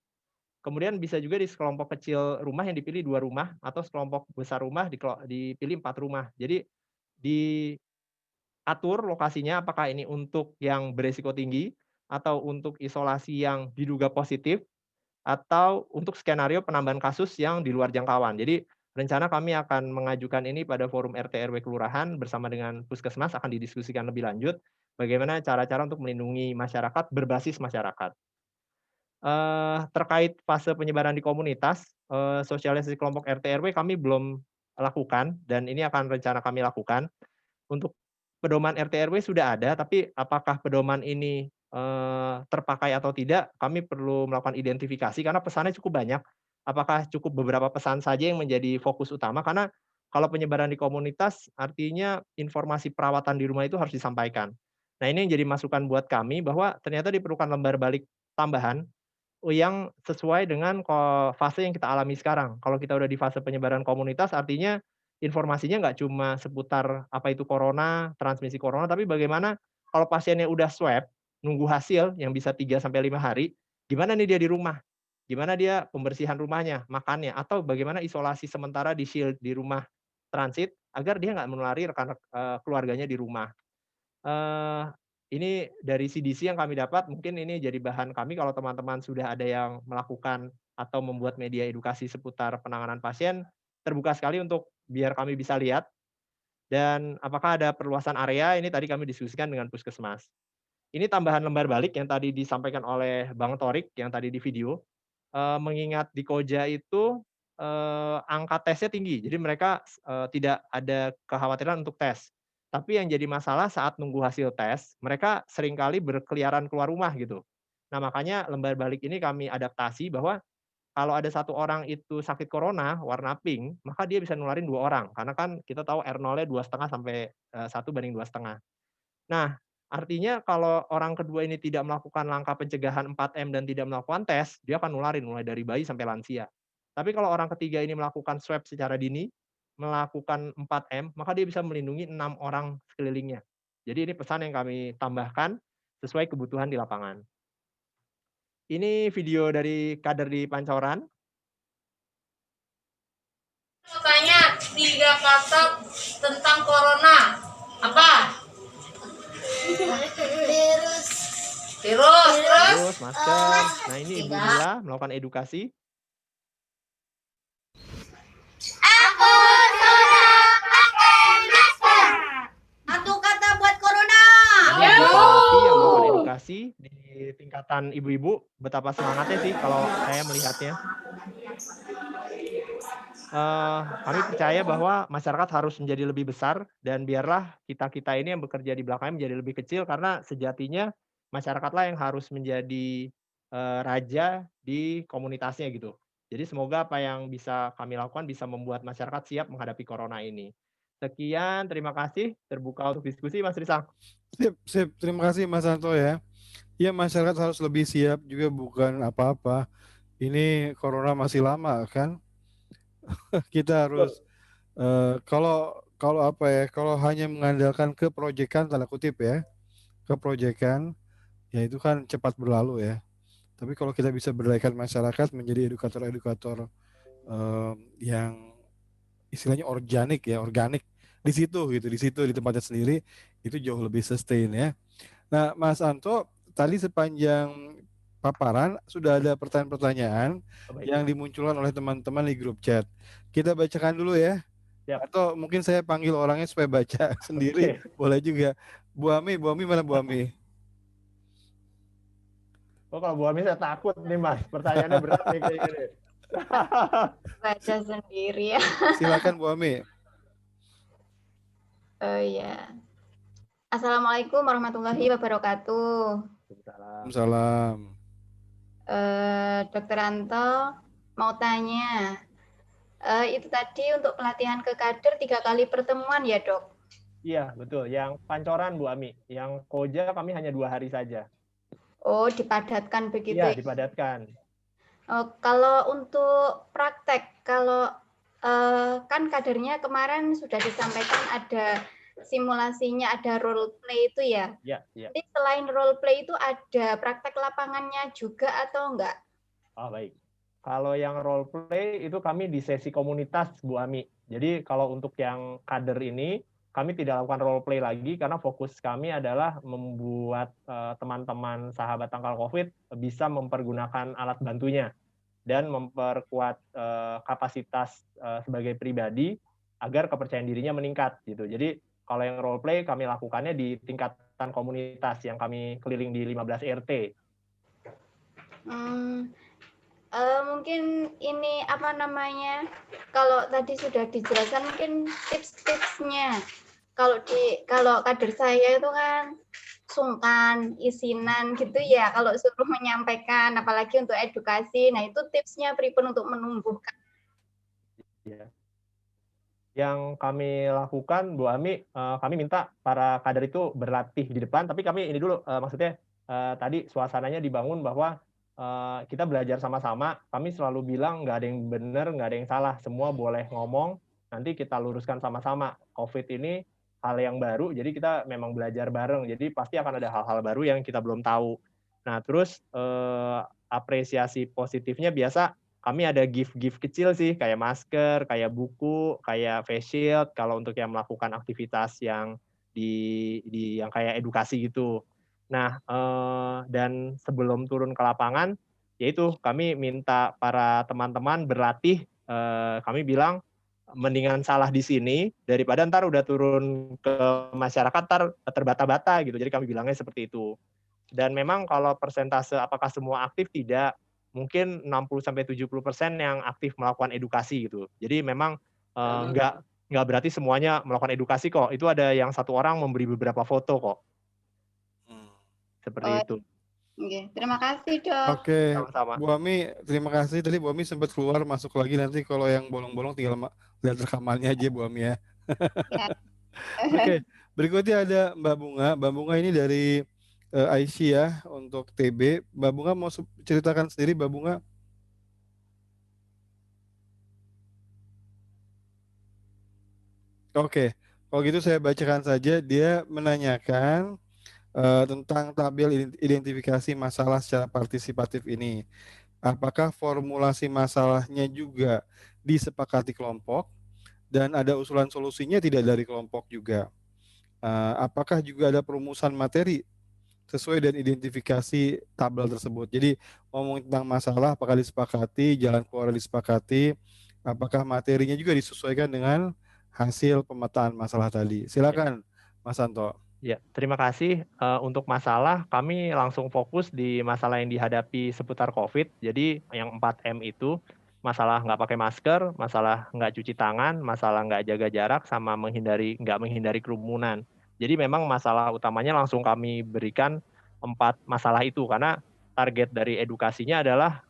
kemudian bisa juga di sekelompok kecil rumah yang dipilih 2 rumah, atau sekelompok besar rumah dipilih 4 rumah. Jadi diatur lokasinya apakah ini untuk yang beresiko tinggi, atau untuk isolasi yang diduga positif, atau untuk skenario penambahan kasus yang di luar jangkauan. Jadi rencana kami akan mengajukan ini pada forum RT RW kelurahan bersama dengan puskesmas akan didiskusikan lebih lanjut, bagaimana cara-cara untuk melindungi masyarakat berbasis masyarakat. Terkait fase penyebaran di komunitas, sosialisasi kelompok RT RW kami belum lakukan dan ini akan rencana kami lakukan. Untuk pedoman RT RW sudah ada, tapi apakah pedoman ini, terpakai atau tidak, kami perlu melakukan identifikasi karena pesannya cukup banyak. Apakah cukup beberapa pesan saja yang menjadi fokus utama? Karena kalau penyebaran di komunitas, artinya informasi perawatan di rumah itu harus disampaikan. Nah, ini yang jadi masukan buat kami bahwa ternyata diperlukan lembar balik tambahan, yang sesuai dengan fase yang kita alami sekarang. Kalau kita udah di fase penyebaran komunitas, artinya informasinya nggak cuma seputar apa itu corona, transmisi corona, tapi bagaimana kalau pasiennya udah swab, nunggu hasil yang bisa 3 sampai 5 hari, gimana nih dia di rumah? Gimana dia pembersihan rumahnya, makannya, atau bagaimana isolasi sementara di rumah transit agar dia nggak menulari rekan keluarganya di rumah. Eee, ini dari CDC yang kami dapat, mungkin ini jadi bahan kami kalau teman-teman sudah ada yang melakukan atau membuat media edukasi seputar penanganan pasien, terbuka sekali untuk biar kami bisa lihat. Dan apakah ada perluasan area, ini tadi kami diskusikan dengan Puskesmas. Ini tambahan lembar balik yang tadi disampaikan oleh Bang Torik yang tadi di video, mengingat di Koja itu, angka tesnya tinggi, jadi mereka tidak ada kekhawatiran untuk tes. Tapi yang jadi masalah saat nunggu hasil tes, mereka seringkali berkeliaran keluar rumah gitu. Nah, makanya lembar balik ini kami adaptasi bahwa kalau ada satu orang itu sakit corona warna pink, maka dia bisa nularin 2 orang, karena kan kita tahu R0-nya 2,5 sampai 1:2,5. Nah, artinya kalau orang kedua ini tidak melakukan langkah pencegahan 4M dan tidak melakukan tes, dia akan nularin mulai dari bayi sampai lansia. Tapi kalau orang ketiga ini melakukan swab secara dini, melakukan 4M, maka dia bisa melindungi 6 orang sekelilingnya. Jadi ini pesan yang kami tambahkan sesuai kebutuhan di lapangan. Ini video dari kader di Pancoran. Tanya 3 kata tentang corona. Apa? Virus. Terus masker. Nah, ini Ibu Mila melakukan edukasi. Aku sudah pakai masker. 1 kata buat corona. Ini Bu Parti yang melakukan edukasi di tingkatan ibu-ibu. Betapa semangatnya sih kalau saya melihatnya. Kami percaya bahwa masyarakat harus menjadi lebih besar dan biarlah kita-kita ini yang bekerja di belakangnya menjadi lebih kecil karena sejatinya masyarakatlah yang harus menjadi raja di komunitasnya gitu. Jadi semoga apa yang bisa kami lakukan bisa membuat masyarakat siap menghadapi corona ini. Sekian, terima kasih. Terbuka untuk diskusi, Mas Risang. Sip. Terima kasih Mas Anto ya. Ya, masyarakat harus lebih siap juga, bukan apa-apa. Ini corona masih lama kan. Kita harus kalau apa ya, kalau hanya mengandalkan keproyekan tanda kutip ya, keproyekan ya itu kan cepat berlalu ya. Tapi kalau kita bisa berdayakan masyarakat menjadi edukator-edukator yang istilahnya organik di situ gitu, di tempatnya sendiri itu jauh lebih sustain ya. Nah, Mas Anto, tadi sepanjang paparan sudah ada pertanyaan-pertanyaan yang dimunculkan oleh teman-teman di grup chat. Kita bacakan dulu ya. Siap. Atau mungkin saya panggil orangnya supaya baca sendiri, boleh juga. Bu Ami mana Bu Ami? Oh, kalau Bu Ami saya takut nih Mas, pertanyaannya berat nih kayak gini. Baca sendiri ya. Silakan Bu Ami. Oh ya. Assalamualaikum warahmatullahi wabarakatuh. Salam. Dokter Anto mau tanya, itu tadi untuk pelatihan ke kader 3 kali pertemuan ya dok? Iya betul, yang Pancoran Bu Ami, yang Koja kami hanya 2 hari saja. Oh dipadatkan begitu? Iya dipadatkan. Kalau untuk praktek, kalau kan kadernya kemarin sudah disampaikan ada simulasinya, ada role play itu ya? Iya. Jadi selain role play itu ada praktek lapangannya juga atau enggak? Oh baik. Kalau yang role play itu kami di sesi komunitas Bu Ami. Jadi kalau untuk yang kader ini kami tidak lakukan role play lagi karena fokus kami adalah membuat teman-teman sahabat tangkal COVID bisa mempergunakan alat bantunya dan memperkuat kapasitas sebagai pribadi agar kepercayaan dirinya meningkat gitu. Jadi kalau yang role play kami lakukannya di tingkatan komunitas yang kami keliling di 15 RT. Mungkin ini apa namanya? Kalau tadi sudah dijelaskan mungkin tips-tipsnya. Kalau kader saya itu kan sungkan, isinan gitu ya. Kalau suruh menyampaikan, apalagi untuk edukasi, nah itu tipsnya pripun untuk menumbuhkan. Ya. Yang kami lakukan, Bu Ami, kami minta para kader itu berlatih di depan. Tapi kami ini dulu, maksudnya tadi suasananya dibangun bahwa kita belajar sama-sama. Kami selalu bilang nggak ada yang benar, nggak ada yang salah. Semua boleh ngomong. Nanti kita luruskan sama-sama. COVID ini hal yang baru, jadi kita memang belajar bareng. Jadi pasti akan ada hal-hal baru yang kita belum tahu. Nah, terus apresiasi positifnya biasa kami ada gift-gift kecil sih, kayak masker, kayak buku, kayak face shield, kalau untuk yang melakukan aktivitas yang yang kayak edukasi gitu. Nah, dan sebelum turun ke lapangan, yaitu kami minta para teman-teman berlatih, kami bilang mendingan salah di sini daripada ntar udah turun ke masyarakat ntar terbata-bata gitu. Jadi kami bilangnya seperti itu. Dan memang kalau persentase apakah semua aktif, tidak. Mungkin 60-70% yang aktif melakukan edukasi gitu. Jadi memang nggak berarti semuanya melakukan edukasi kok. Itu ada yang satu orang memberi beberapa foto kok. Seperti Oh, itu. oke. Terima kasih, Dok. Oke, Sama-sama. Bu Ami, terima kasih. Tadi Bu Ami sempat keluar, masuk lagi. Nanti kalau yang bolong-bolong tinggal lihat rekamannya aja, Bu Ami ya. Ya. Oke, berikutnya ada Mbak Bunga. Mbak Bunga ini dari Aisyah untuk TB. Mbak Bunga mau ceritakan sendiri, Mbak Bunga? Oke, kalau gitu saya bacakan saja. Dia menanyakan tentang tabel identifikasi masalah secara partisipatif ini. Apakah formulasi masalahnya juga disepakati kelompok dan ada usulan solusinya tidak dari kelompok juga? Apakah juga ada perumusan materi sesuai dengan identifikasi tabel tersebut? Jadi ngomong tentang masalah, apakah disepakati, jalan keluar disepakati, apakah materinya juga disesuaikan dengan hasil pemetaan masalah tadi? Silakan, Mas Santo. Ya, terima kasih. Untuk masalah, kami langsung fokus di masalah yang dihadapi seputar COVID. Jadi yang 4M itu, masalah nggak pakai masker, masalah nggak cuci tangan, masalah nggak jaga jarak, sama nggak menghindari kerumunan. Jadi memang masalah utamanya langsung kami berikan 4 masalah itu, karena target dari edukasinya adalah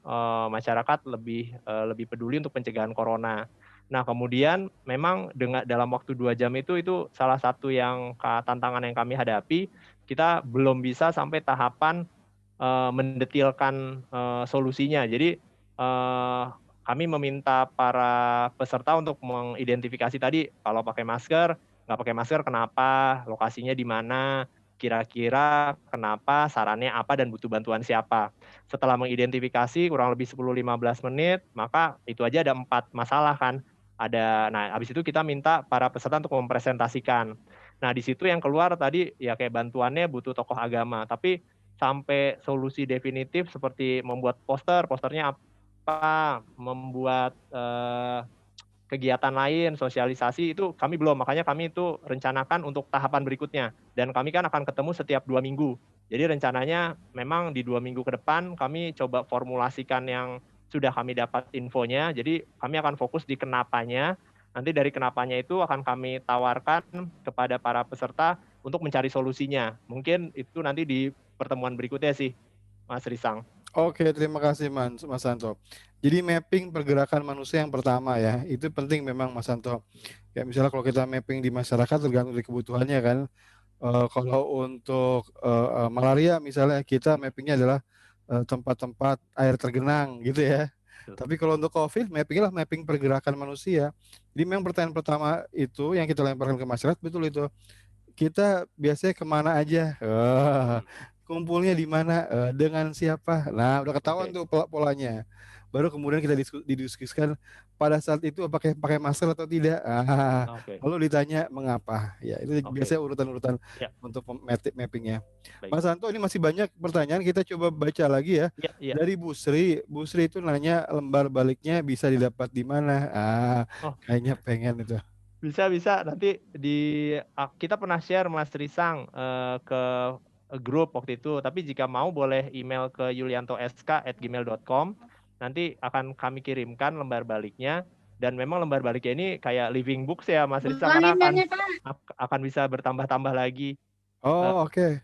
masyarakat lebih peduli untuk pencegahan corona. Nah, kemudian memang dalam waktu 2 jam itu salah satu yang tantangan yang kami hadapi, kita belum bisa sampai tahapan mendetilkan solusinya. Jadi kami meminta para peserta untuk mengidentifikasi tadi, kalau pakai masker, nggak pakai masker kenapa, lokasinya di mana, kira-kira kenapa, sarannya apa, dan butuh bantuan siapa. Setelah mengidentifikasi kurang lebih 10-15 menit, maka itu aja ada 4 masalah kan. Nah, habis itu kita minta para peserta untuk mempresentasikan. Nah, di situ yang keluar tadi ya kayak bantuannya butuh tokoh agama, tapi sampai solusi definitif seperti membuat posternya apa, membuat kegiatan lain, sosialisasi itu kami belum, makanya kami itu rencanakan untuk tahapan berikutnya. Dan kami kan akan ketemu setiap 2 minggu. Jadi rencananya memang di 2 minggu ke depan kami coba formulasikan yang sudah kami dapat infonya, jadi kami akan fokus di kenapanya, nanti dari kenapanya itu akan kami tawarkan kepada para peserta untuk mencari solusinya. Mungkin itu nanti di pertemuan berikutnya sih, Mas Risang. Oke, terima kasih Mas Santo. Jadi mapping pergerakan manusia yang pertama ya, itu penting memang Mas Santo. Ya misalnya kalau kita mapping di masyarakat tergantung dari kebutuhannya kan. Kalau untuk malaria misalnya kita mappingnya adalah tempat-tempat air tergenang gitu ya. Tapi kalau untuk COVID, mappingnya lah mapping pergerakan manusia. Jadi memang pertanyaan pertama itu yang kita lemparkan ke masyarakat, betul itu. Kita biasanya kemana aja? Kumpulnya di mana? Dengan siapa? Nah, udah ketahuan tuh polanya. Baru kemudian kita didiskusikan pada saat itu apakah pakai masker atau tidak. Lalu ditanya mengapa. Ya, itu biasanya urutan-urutan untuk mappingnya. Mas Santo, ini masih banyak pertanyaan, kita coba baca lagi ya. Dari Bu Sri. Bu Sri itu nanya lembar baliknya bisa didapat di mana? Kayaknya pengen itu. Bisa nanti kita pernah share Mas Risang ke grup waktu itu, tapi jika mau boleh email ke yuliantosk@gmail.com, nanti akan kami kirimkan lembar baliknya. Dan memang lembar baliknya ini kayak living books ya Mas Risang, karena akan bisa bertambah-tambah lagi. Oh, oke.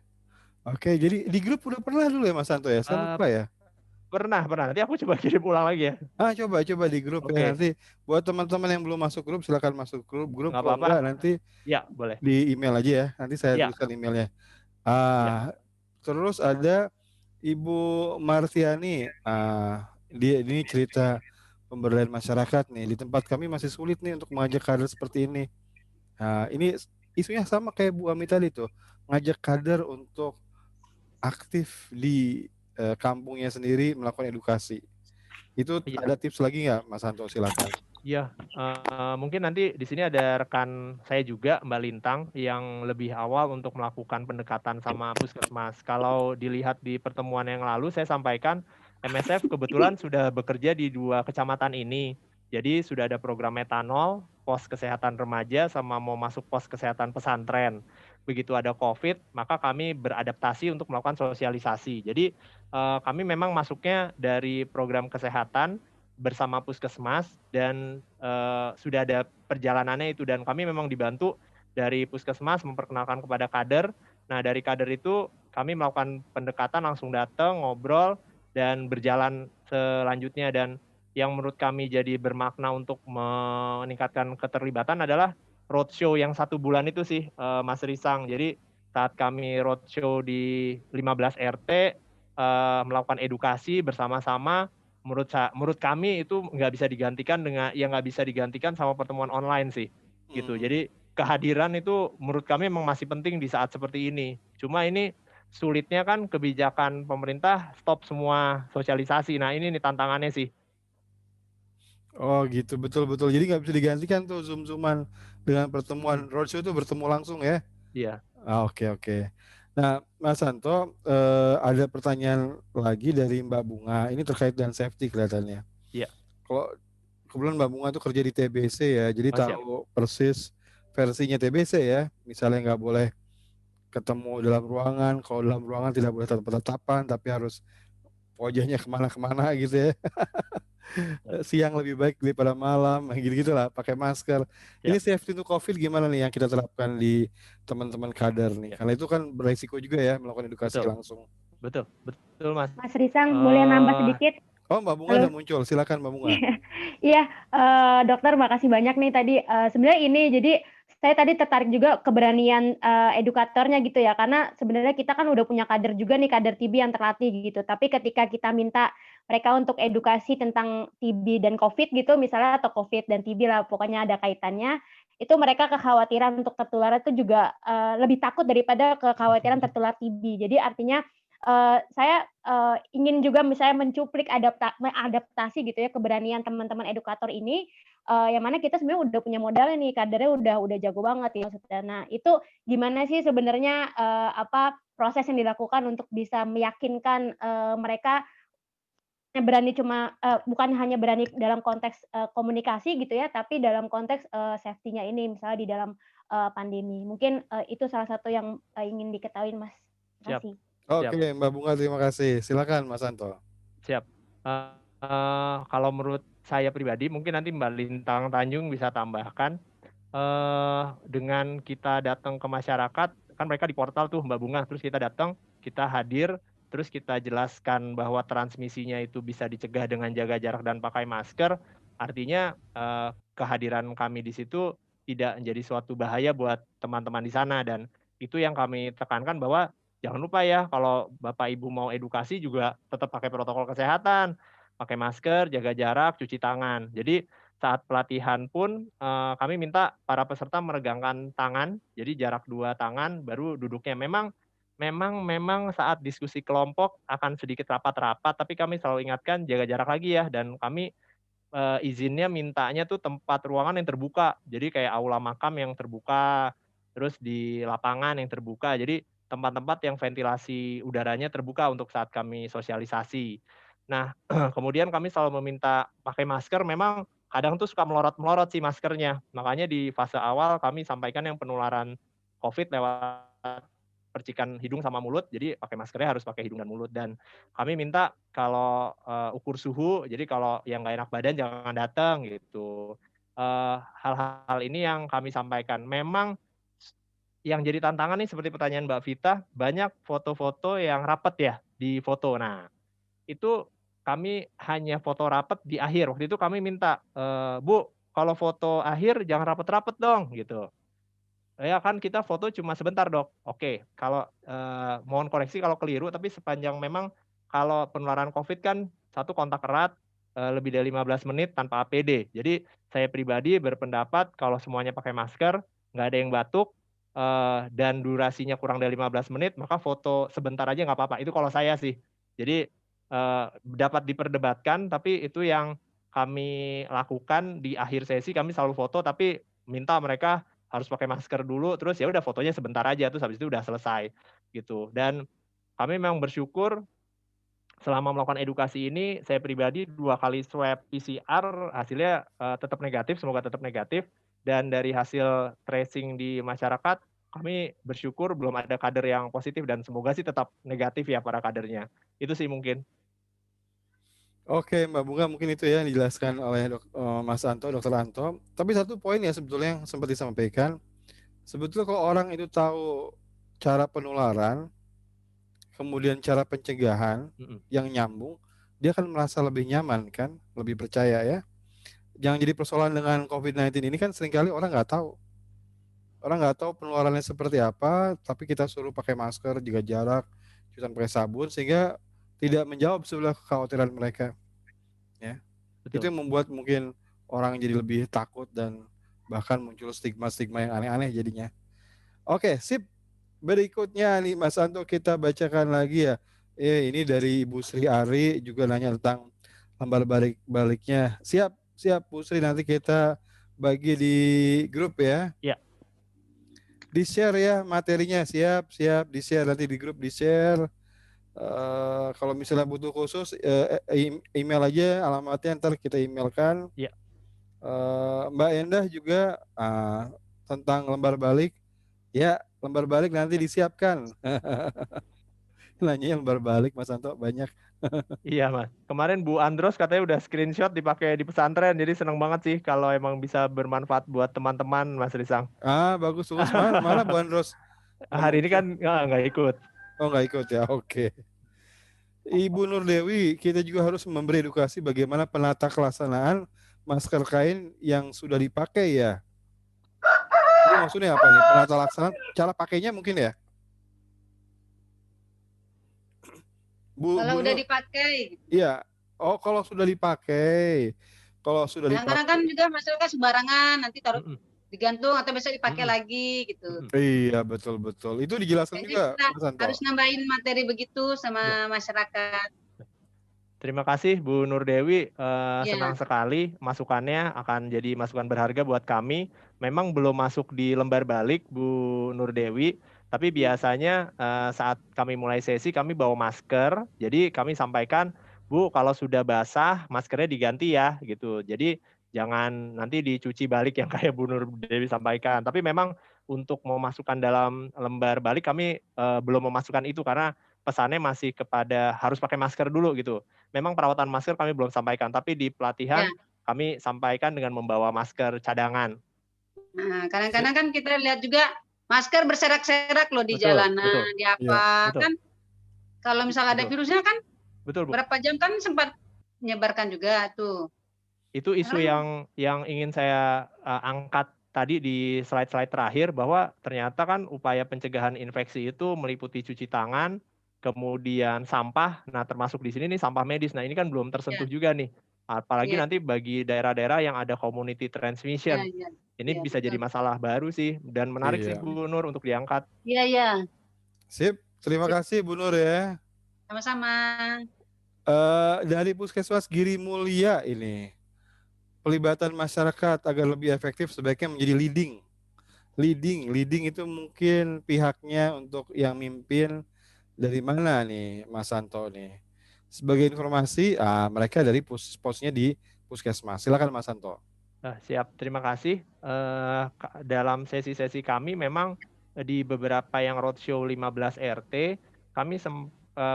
Jadi di grup udah pernah dulu ya Mas Santo ya? Saya lupa ya. Pernah. Nanti aku coba kirim ulang lagi ya. Coba di grup ya. Nanti buat teman-teman yang belum masuk grup silakan masuk grup. Nggak Kalau apa-apa. enggak nanti ya boleh di email aja ya. Nanti saya tuliskan emailnya. Terus ada Ibu Martiani. Dia ini cerita pemberdayaan masyarakat nih. Di tempat kami masih sulit nih untuk mengajak kader seperti ini. Ini isunya sama kayak Bu Ami tadi tuh, ngajak kader untuk aktif di kampungnya sendiri melakukan edukasi. Itu ada tips lagi nggak, Mas Santo? Silakan. Iya, mungkin nanti di sini ada rekan saya juga, Mbak Lintang, yang lebih awal untuk melakukan pendekatan sama puskesmas. Kalau dilihat di pertemuan yang lalu, saya sampaikan MSF kebetulan sudah bekerja di 2 kecamatan ini. Jadi sudah ada program metanol, pos kesehatan remaja, sama mau masuk pos kesehatan pesantren. Begitu ada COVID, maka kami beradaptasi untuk melakukan sosialisasi. Jadi kami memang masuknya dari program kesehatan bersama puskesmas dan sudah ada perjalanannya itu, dan kami memang dibantu dari puskesmas memperkenalkan kepada kader. Nah, dari kader itu kami melakukan pendekatan, langsung datang, ngobrol, dan berjalan selanjutnya. Dan yang menurut kami jadi bermakna untuk meningkatkan keterlibatan adalah roadshow yang 1 bulan itu sih, Mas Risang. Jadi saat kami roadshow di 15 RT, melakukan edukasi bersama-sama, menurut kami itu nggak bisa digantikan sama pertemuan online sih, gitu. Jadi kehadiran itu menurut kami memang masih penting di saat seperti ini. Cuma ini sulitnya kan kebijakan pemerintah stop semua sosialisasi. Nah, ini nih tantangannya sih. Oh gitu, betul-betul. Jadi nggak bisa digantikan tuh Zoom-Zooman dengan pertemuan roadshow itu bertemu langsung ya? Iya. Oke. Nah, Mas Santo, ada pertanyaan lagi dari Mbak Bunga. Ini terkait dengan safety kelihatannya. Iya. Kalau kebetulan Mbak Bunga itu kerja di TBC ya, jadi Oh, siap. tahu persis versinya TBC ya. Misalnya nggak boleh ketemu dalam ruangan, kalau dalam ruangan tidak boleh tatap-tatapan, tapi harus wajahnya kemana-kemana gitu ya. Siang lebih baik daripada malam, gitu-gitu lah, pakai masker. Ini safety untuk COVID gimana nih yang kita terapkan di teman-teman kader nih? Karena itu kan beresiko juga ya melakukan edukasi langsung. Betul Mas. Mas Risang, boleh nambah sedikit? Oh, Mbak Bunga udah muncul, silakan Mbak Bunga. Iya, dokter makasih banyak nih tadi. Sebenarnya ini jadi saya tadi tertarik juga keberanian edukatornya gitu ya, karena sebenarnya kita kan udah punya kader juga nih, kader TB yang terlatih gitu. Tapi ketika kita minta mereka untuk edukasi tentang TB dan COVID gitu, misalnya atau COVID dan TB lah, pokoknya ada kaitannya, itu mereka kekhawatiran untuk tertular itu juga lebih takut daripada kekhawatiran tertular TB. Jadi artinya saya ingin juga misalnya mencuplik adaptasi gitu ya, keberanian teman-teman edukator ini, yang mana kita sebenarnya udah punya modalnya nih, kadernya udah jago banget ya maksudnya. Nah, itu gimana sih sebenarnya proses yang dilakukan untuk bisa meyakinkan mereka berani bukan hanya berani dalam konteks komunikasi gitu ya, tapi dalam konteks safety-nya ini misalnya di dalam pandemi. Mungkin itu salah satu yang ingin diketahui Mas. Terima kasih. Oke, Mbak Bunga, terima kasih. Silakan Mas Santo. Siap. Kalau menurut saya pribadi, mungkin nanti Mbak Lintang Tanjung bisa tambahkan, dengan kita datang ke masyarakat, kan mereka di portal tuh Mbak Bunga, terus kita datang, kita hadir, terus kita jelaskan bahwa transmisinya itu bisa dicegah dengan jaga jarak dan pakai masker. Artinya kehadiran kami di situ tidak menjadi suatu bahaya buat teman-teman di sana, dan itu yang kami tekankan bahwa jangan lupa ya, kalau Bapak Ibu mau edukasi juga tetap pakai protokol kesehatan, pakai masker, jaga jarak, cuci tangan. Jadi saat pelatihan pun kami minta para peserta meregangkan tangan, jadi jarak 2 tangan baru duduknya. Memang saat diskusi kelompok akan sedikit rapat-rapat, tapi kami selalu ingatkan jaga jarak lagi ya, dan kami izinnya mintanya tuh tempat ruangan yang terbuka. Jadi kayak aula makam yang terbuka, terus di lapangan yang terbuka. Jadi tempat-tempat yang ventilasi udaranya terbuka untuk saat kami sosialisasi. Nah, kemudian kami selalu meminta pakai masker, memang kadang tuh suka melorot-melorot sih maskernya. Makanya di fase awal kami sampaikan yang penularan COVID lewat percikan hidung sama mulut, jadi pakai maskernya harus pakai hidung dan mulut. Dan kami minta kalau ukur suhu, jadi kalau yang nggak enak badan jangan datang gitu. Hal-hal ini yang kami sampaikan. Memang yang jadi tantangan nih seperti pertanyaan Mbak Vita, banyak foto-foto yang rapat ya di foto. Nah, itu kami hanya foto rapat di akhir. Waktu itu kami minta, Bu, kalau foto akhir jangan rapat-rapat dong, gitu. Ya kan kita foto cuma sebentar dok. Oke, kalau mohon koreksi kalau keliru, tapi sepanjang memang kalau penularan COVID kan satu kontak erat lebih dari 15 menit tanpa APD. Jadi saya pribadi berpendapat kalau semuanya pakai masker, nggak ada yang batuk, dan durasinya kurang dari 15 menit, maka foto sebentar aja nggak apa-apa. Itu kalau saya sih. Jadi dapat diperdebatkan, tapi itu yang kami lakukan di akhir sesi, kami selalu foto, tapi minta mereka harus pakai masker dulu, terus ya udah fotonya sebentar aja, terus habis itu udah selesai gitu. Dan kami memang bersyukur selama melakukan edukasi ini saya pribadi 2 kali swab PCR hasilnya, tetap negatif, semoga tetap negatif, dan dari hasil tracing di masyarakat, kami bersyukur belum ada kader yang positif dan semoga sih tetap negatif ya para kadernya. Itu sih mungkin. Oke, Mbak Bunga, mungkin itu ya yang dijelaskan oleh Mas Anto, Dokter Anto. Tapi satu poin ya sebetulnya yang sempat disampaikan, sebetulnya kalau orang itu tahu cara penularan, kemudian cara pencegahan Mhm, yang nyambung, dia akan merasa lebih nyaman kan, lebih percaya ya. Yang jadi persoalan dengan COVID-19 ini kan seringkali orang nggak tahu. Orang nggak tahu penularannya seperti apa, tapi kita suruh pakai masker, jaga jarak, cuci tangan pakai sabun, sehingga tidak menjawab sebelah kekhawatiran mereka. Ya, itu betul. yang membuat mungkin orang jadi lebih takut dan bahkan muncul stigma-stigma yang aneh-aneh jadinya. Oke, sip. Berikutnya nih Mas Anto kita bacakan lagi ya. Ini dari Ibu Sri Ari juga nanya tentang lembar baliknya. Siap, siap Bu Sri, nanti kita bagi di grup ya. Iya. Di-share ya materinya, siap, siap, di-share nanti di grup di-share. Kalau misalnya butuh khusus email aja alamatnya ntar kita emailkan. Iya. Mbak Endah juga tentang lembar balik. Ya, lembar balik nanti disiapkan. Nanya lembar balik Mas Anto banyak. Iya, Mas. Kemarin Bu Andros katanya udah screenshot dipakai di pesantren, jadi seneng banget sih kalau emang bisa bermanfaat buat teman-teman, Mas Risang. Bagus, bagus. Mana Bu Andros? Nggak Hari ini muncul. kan nggak ikut. Oh, nggak ikut ya, oke. Ibu Nur Dewi, kita juga harus memberi edukasi bagaimana penata kelaksanaan masker kain yang sudah dipakai ya. Ini maksudnya apa nih? Penata laksanaan, cara pakainya mungkin ya? Kalau Bu udah Nur, dipakai. iya. Oh, kalau sudah dipakai. Kalau sudah Kadang-kadang kan dipakai. juga masyarakat sembarangan, nanti taruh Mhm, digantung atau besok dipakai mhm, lagi gitu. mhm. Iya, betul-betul. Itu dijelaskan Jadi juga, kita Mas Anto. harus nambahin materi begitu Iya. sama masyarakat. Terima kasih Bu Nur Dewi, Ya, senang sekali masukannya akan jadi masukan berharga buat kami. Memang belum masuk di lembar balik Bu Nur Dewi, tapi biasanya saat kami mulai sesi kami bawa masker, jadi kami sampaikan, "Bu, kalau sudah basah maskernya diganti ya," gitu. Jadi jangan nanti dicuci balik yang kayak Bu Nur Dewi sampaikan. Tapi memang untuk memasukkan dalam lembar balik kami belum memasukkan itu karena pesannya masih kepada harus pakai masker dulu gitu. Memang perawatan masker kami belum sampaikan, tapi di ya. pelatihan kami sampaikan dengan membawa masker cadangan. Nah, kadang-kadang kan kita lihat juga masker berserak-serak loh di Betul, betul, jalanan, di Iya. apa. betul, Kan kalau misalnya ada betul, virusnya kan betul, Bu. berapa jam kan sempat menyebarkan juga tuh. Itu isu Sekarang yang ingin saya angkat tadi di slide-slide terakhir bahwa ternyata kan upaya pencegahan infeksi itu meliputi cuci tangan, kemudian sampah. Nah, termasuk di sini nih sampah medis. Nah, ini kan belum ya, tersentuh juga nih. Apalagi ya, nanti bagi daerah-daerah yang ada community ya, transmission. ya, Ini ya, bisa jadi betul. masalah baru sih dan menarik sih Iya. Bu Nur untuk diangkat. Iya, iya, Sip. Terima sip, kasih Bu Nur ya. sama-sama. Dari Puskesmas Giri Mulia ini, pelibatan masyarakat agar lebih efektif sebaiknya menjadi leading. Leading itu mungkin pihaknya untuk yang mimpin dari mana nih Mas Santo nih? Sebagai informasi, mereka dari posnya di Puskesmas. Silakan Mas Santo. Nah, siap, terima kasih. Dalam sesi-sesi kami memang di beberapa yang roadshow 15 RT, kami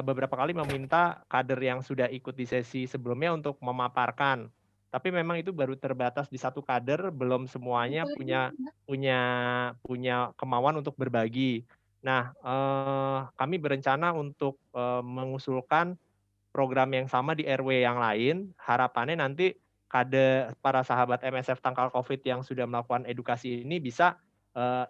beberapa kali meminta kader yang sudah ikut di sesi sebelumnya untuk memaparkan. Tapi memang itu baru terbatas di satu kader, belum semuanya punya kemauan untuk berbagi. Nah, kami berencana untuk mengusulkan program yang sama di RW yang lain. Harapannya nanti para sahabat MSF Tangkal COVID yang sudah melakukan edukasi ini bisa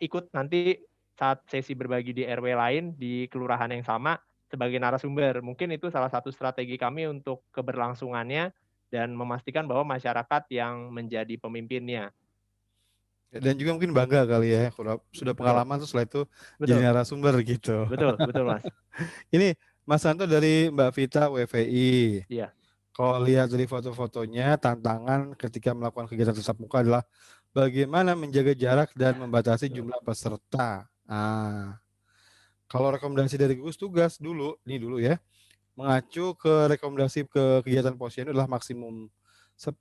ikut nanti saat sesi berbagi di RW lain di kelurahan yang sama sebagai narasumber. Mungkin itu salah satu strategi kami untuk keberlangsungannya dan memastikan bahwa masyarakat yang menjadi pemimpinnya. Dan juga mungkin bangga kali ya, kalau sudah Betul, pengalaman terus setelah itu jadi betul, narasumber gitu. betul, betul, Mas. Ini Mas Santo dari Mbak Vita WVI. Iya. Kalau lihat dari foto-fotonya, tantangan ketika melakukan kegiatan tatap muka adalah bagaimana menjaga jarak dan membatasi jumlah peserta. Kalau rekomendasi dari gugus tugas dulu, ini dulu ya, mengacu ke rekomendasi ke kegiatan posyandu adalah maksimum 10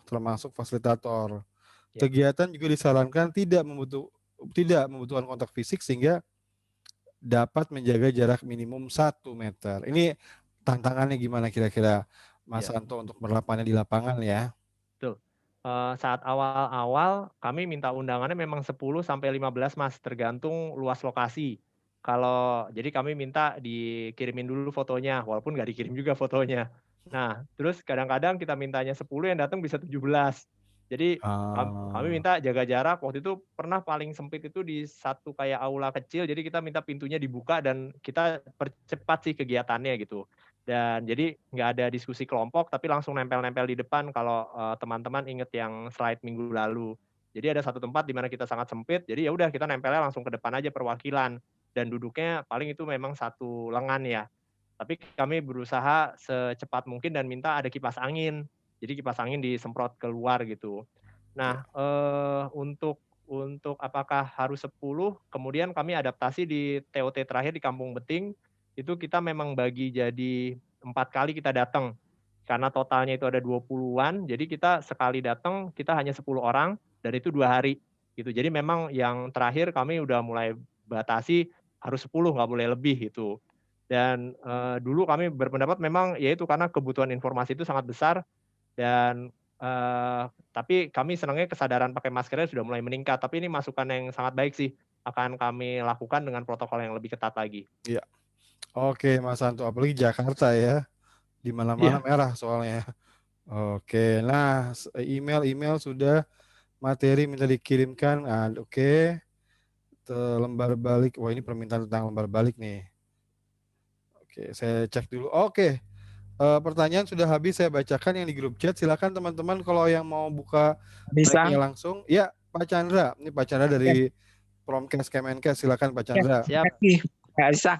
termasuk fasilitator. Ya. Kegiatan juga disarankan tidak membutuhkan kontak fisik sehingga dapat menjaga jarak minimum 1 meter. Ini tantangannya gimana kira-kira Mas Ya. Santo untuk menerapkannya di lapangan ya? Betul. Saat awal-awal kami minta undangannya memang 10 sampai 15 Mas, tergantung luas lokasi. Jadi kami minta dikirimin dulu fotonya, walaupun nggak dikirim juga fotonya. Nah, terus kadang-kadang kita mintanya 10 yang datang bisa 17. Jadi kami Ah, minta jaga jarak, waktu itu pernah paling sempit itu di satu kayak aula kecil, jadi kita minta pintunya dibuka dan kita percepat sih kegiatannya gitu. Dan jadi nggak ada diskusi kelompok, tapi langsung nempel-nempel di depan kalau, teman-teman inget yang slide minggu lalu. Jadi ada satu tempat di mana kita sangat sempit, jadi ya udah kita nempelnya langsung ke depan aja perwakilan, dan duduknya paling itu memang satu lengan ya. Tapi kami berusaha secepat mungkin dan minta ada kipas angin. Jadi kipas angin disemprot keluar gitu. ya. Nah, untuk apakah harus 10, kemudian kami adaptasi di TOT terakhir di Kampung Beting, itu kita memang bagi jadi 4 kali kita datang. Karena totalnya itu ada 20-an, jadi kita sekali datang kita hanya 10 orang dan itu 2 hari, gitu. Jadi memang yang terakhir kami udah mulai batasi harus 10, nggak boleh lebih gitu. Dan, dulu kami berpendapat memang ya itu karena kebutuhan informasi itu sangat besar dan, tapi kami senangnya kesadaran pakai maskernya sudah mulai meningkat, tapi ini masukan yang sangat baik sih, akan kami lakukan dengan protokol yang lebih ketat lagi. Iya. Oke, Mas Santo, apalagi Jakarta ya, di mana-mana Iya, merah soalnya. Oke, nah email sudah, materi minta dikirimkan, oke. Lembar balik, wah ini permintaan tentang lembar balik nih. Oke, saya cek dulu. Oke, pertanyaan sudah habis saya bacakan yang di grup chat. Silakan teman-teman kalau yang mau buka Bisa? mic-nya langsung. Ya, Pak Chandra. Ini Pak Chandra dari Promkes Kemenkes. Silakan Pak Ya, Chandra. siap. kasih. Nggak bisa.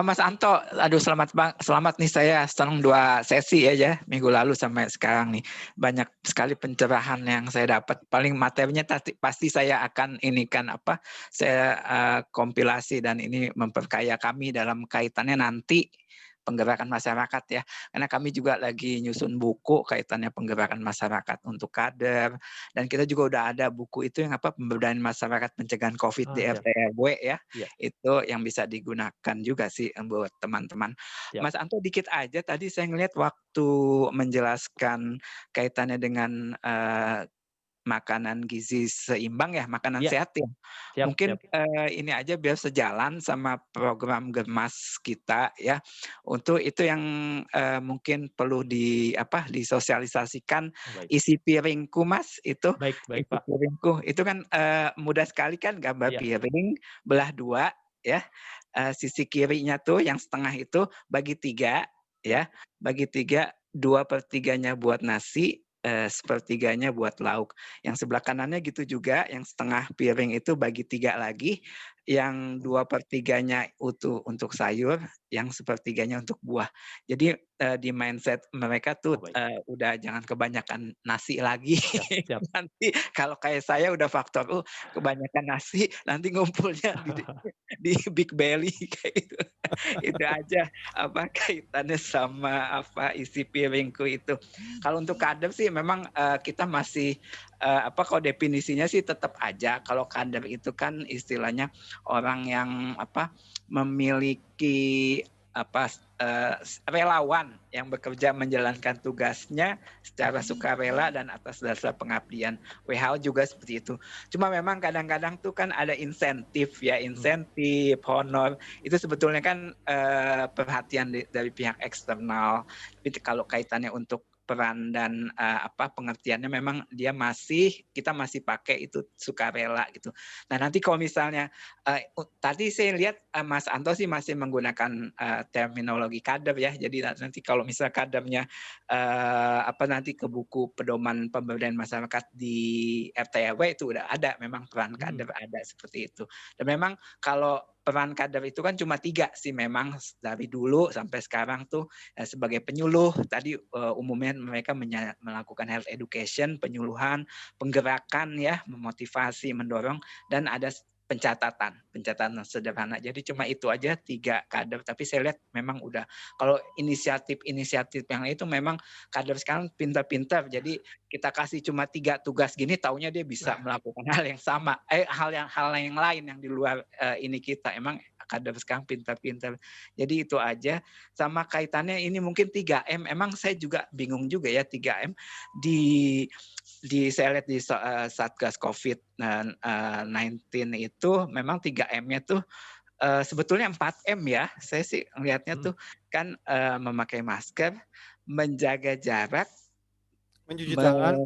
Mas Anto, aduh selamat nih saya senang 2 sesi aja minggu lalu sampai sekarang nih. Banyak sekali pencerahan yang saya dapat. Paling materinya pasti saya akan saya kompilasi dan ini memperkaya kami dalam kaitannya nanti penggerakan masyarakat ya. Karena kami juga lagi nyusun buku kaitannya penggerakan masyarakat untuk kader dan kita juga udah ada buku itu yang pemberdayaan masyarakat pencegahan COVID di Iya. RT RW ya. Iya. Itu yang bisa digunakan juga sih buat teman-teman. Siap. Mas Anto dikit aja tadi saya ngelihat waktu menjelaskan kaitannya dengan makanan gizi seimbang ya, makanan Iya. sehat ya. Siap, Mungkin siap. ini aja biar sejalan sama program Germas kita ya. Untuk itu yang mungkin perlu disosialisasikan Baik. isi piringku Mas itu. Baik, Isi Pak. piringku itu kan mudah sekali kan gambar Iya. piring belah 2 ya. Sisi kirinya tuh yang setengah itu bagi 3 ya. Bagi 3, 2/3-nya buat nasi, 1/3-nya buat lauk. Yang sebelah kanannya gitu juga, yang setengah piring itu bagi 3 lagi, yang 2/3-nya untuk sayur, yang 1/3-nya untuk buah. Jadi di mindset mereka tuh Baik. udah jangan kebanyakan nasi lagi. Siap, siap. Nanti kalau kayak saya udah faktor kebanyakan nasi, nanti ngumpulnya di Big Belly kayak gitu. Itu aja kaitannya sama isi piringku itu. Kalau untuk kader sih memang kita masih kalau definisinya sih tetap aja kalau kader itu kan istilahnya orang yang memiliki relawan yang bekerja menjalankan tugasnya secara sukarela dan atas dasar pengabdian. WHO juga seperti itu. Cuma memang kadang-kadang tuh kan ada insentif, honor. Itu sebetulnya kan perhatian dari pihak eksternal. Tapi kalau kaitannya untuk peran dan pengertiannya memang kita masih pakai itu sukarela gitu. Nah nanti kalau misalnya tadi saya lihat Mas Anto sih masih menggunakan terminologi kader ya. Jadi nanti kalau misalnya kadernya nanti ke buku pedoman pemberdayaan masyarakat di RT RW itu udah ada memang peran kader ada seperti itu. Dan memang kalau peran kader itu kan cuma 3 sih memang dari dulu sampai sekarang tuh sebagai penyuluh tadi umumnya mereka melakukan health education, penyuluhan, penggerakan ya, memotivasi, mendorong dan ada pencatatan sederhana. Jadi cuma itu aja 3 kader, tapi saya lihat memang udah kalau inisiatif yang itu memang kader sekarang pintar-pintar. Jadi kita kasih cuma 3 tugas gini, taunya dia bisa melakukan hal yang sama, hal yang lain yang di luar ini kita. Emang kader sekarang pintar-pintar. Jadi itu aja. Sama kaitannya ini mungkin 3M. Emang saya juga bingung juga ya 3M saya lihat di Satgas COVID-19 itu memang 3M-nya tuh sebetulnya 4M ya. Saya sih melihatnya tuh kan memakai masker, menjaga jarak, Mencuci tangan.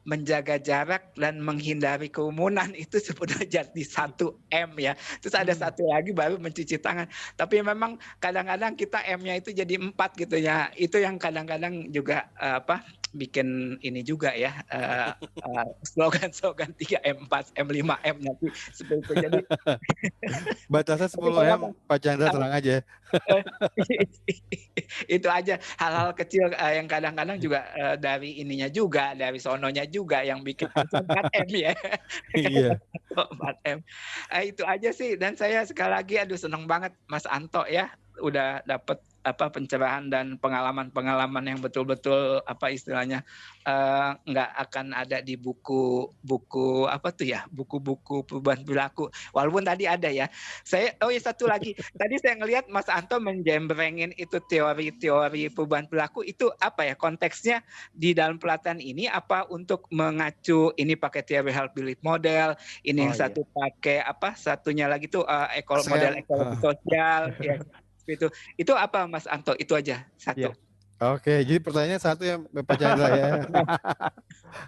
menjaga jarak dan menghindari kerumunan itu sebenarnya jadi 1M ya. Terus ada satu lagi baru mencuci tangan. Tapi memang kadang-kadang kita M-nya itu jadi 4 gitu ya. Itu yang kadang-kadang juga bikin ini juga ya slogan 3M, 4M, 5M nanti seperti itu. Jadi Batasnya 10M, Pak Chandra tenang aja. itu aja hal-hal kecil yang kadang-kadang juga dari ininya juga, dari sononya juga yang bikin 4M ya. Iya. 4M. Itu aja sih, dan saya sekali lagi senang banget Mas Anto ya udah dapat pencerahan dan pengalaman-pengalaman yang betul-betul istilahnya nggak akan ada di buku buku perubahan perilaku, walaupun tadi ada ya. Satu lagi tadi saya ngelihat Mas Anto menjembrengin itu teori-teori perubahan perilaku itu konteksnya di dalam pelatihan ini untuk mengacu ini pakai teori health belief model, ini yang satu pakai satunya lagi tuh model ekologi sosial ya. Itu apa Mas Anto? Itu aja satu. Ya. Oke, jadi pertanyaannya satu ya Pak Chandra ya.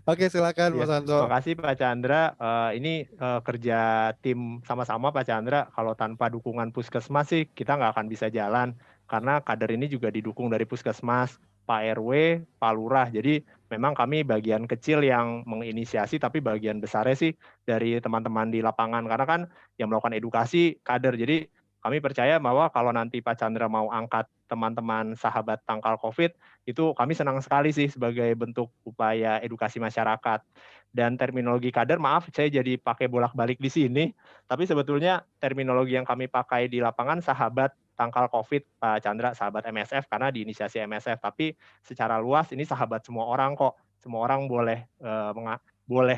Oke, silakan Mas Anto. Terima kasih Pak Chandra. Ini kerja tim sama-sama Pak Chandra. Kalau tanpa dukungan Puskesmas sih kita nggak akan bisa jalan. Karena kader ini juga didukung dari Puskesmas, Pak RW, Pak Lurah. Jadi memang kami bagian kecil yang menginisiasi, tapi bagian besarnya sih dari teman-teman di lapangan. Karena kan yang melakukan edukasi kader. Jadi kami percaya bahwa kalau nanti Pak Chandra mau angkat teman-teman sahabat tangkal COVID, itu kami senang sekali sih sebagai bentuk upaya edukasi masyarakat. Dan terminologi kader, maaf saya jadi pakai bolak-balik di sini, tapi sebetulnya terminologi yang kami pakai di lapangan sahabat tangkal COVID, Pak Chandra, sahabat MSF karena diinisiasi MSF, tapi secara luas ini sahabat semua orang kok. Semua orang boleh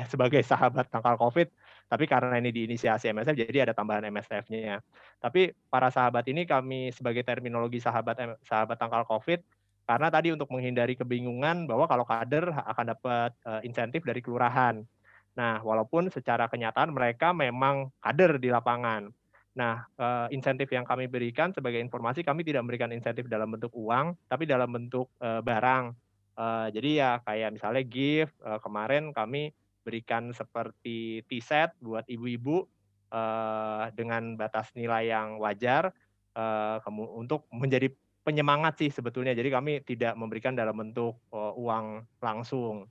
sebagai sahabat tangkal COVID, tapi karena ini diinisiasi MSF, jadi ada tambahan MSF-nya. Tapi para sahabat ini kami sebagai terminologi sahabat tangkal COVID, karena tadi untuk menghindari kebingungan bahwa kalau kader akan dapat insentif dari kelurahan. Nah, walaupun secara kenyataan mereka memang kader di lapangan. Nah, insentif yang kami berikan sebagai informasi, kami tidak memberikan insentif dalam bentuk uang, tapi dalam bentuk barang. Jadi ya kayak misalnya gift, kemarin kami berikan seperti T-set buat ibu-ibu dengan batas nilai yang wajar untuk menjadi penyemangat sih sebetulnya. Jadi kami tidak memberikan dalam bentuk uang langsung.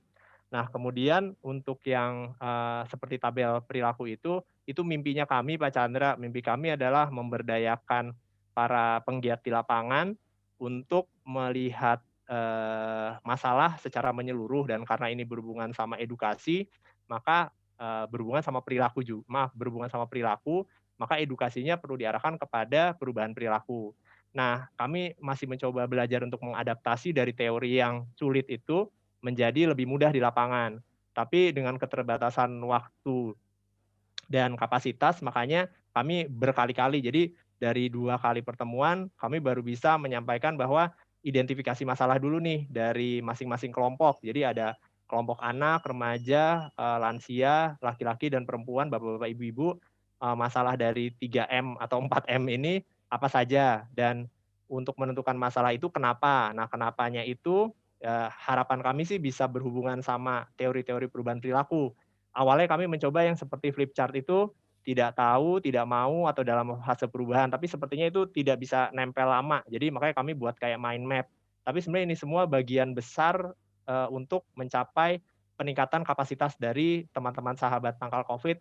Nah, kemudian untuk yang seperti tabel perilaku itu mimpinya kami Pak Chandra. Mimpi kami adalah memberdayakan para penggiat di lapangan untuk melihat masalah secara menyeluruh, dan karena ini berhubungan sama edukasi, maka berhubungan sama perilaku, maka edukasinya perlu diarahkan kepada perubahan perilaku. Nah, kami masih mencoba belajar untuk mengadaptasi dari teori yang sulit itu menjadi lebih mudah di lapangan. Tapi dengan keterbatasan waktu dan kapasitas, makanya kami berkali-kali. Jadi dari 2 kali pertemuan, kami baru bisa menyampaikan bahwa identifikasi masalah dulu nih dari masing-masing kelompok. Jadi ada kelompok anak, remaja, lansia, laki-laki, dan perempuan, bapak-bapak, ibu-ibu, masalah dari 3M atau 4M ini apa saja, dan untuk menentukan masalah itu kenapa. Nah, kenapanya itu harapan kami sih bisa berhubungan sama teori-teori perubahan perilaku. Awalnya kami mencoba yang seperti flip chart itu, tidak tahu, tidak mau, atau dalam fase perubahan, tapi sepertinya itu tidak bisa nempel lama. Jadi makanya kami buat kayak mind map. Tapi sebenarnya ini semua bagian besar untuk mencapai peningkatan kapasitas dari teman-teman sahabat tangkal COVID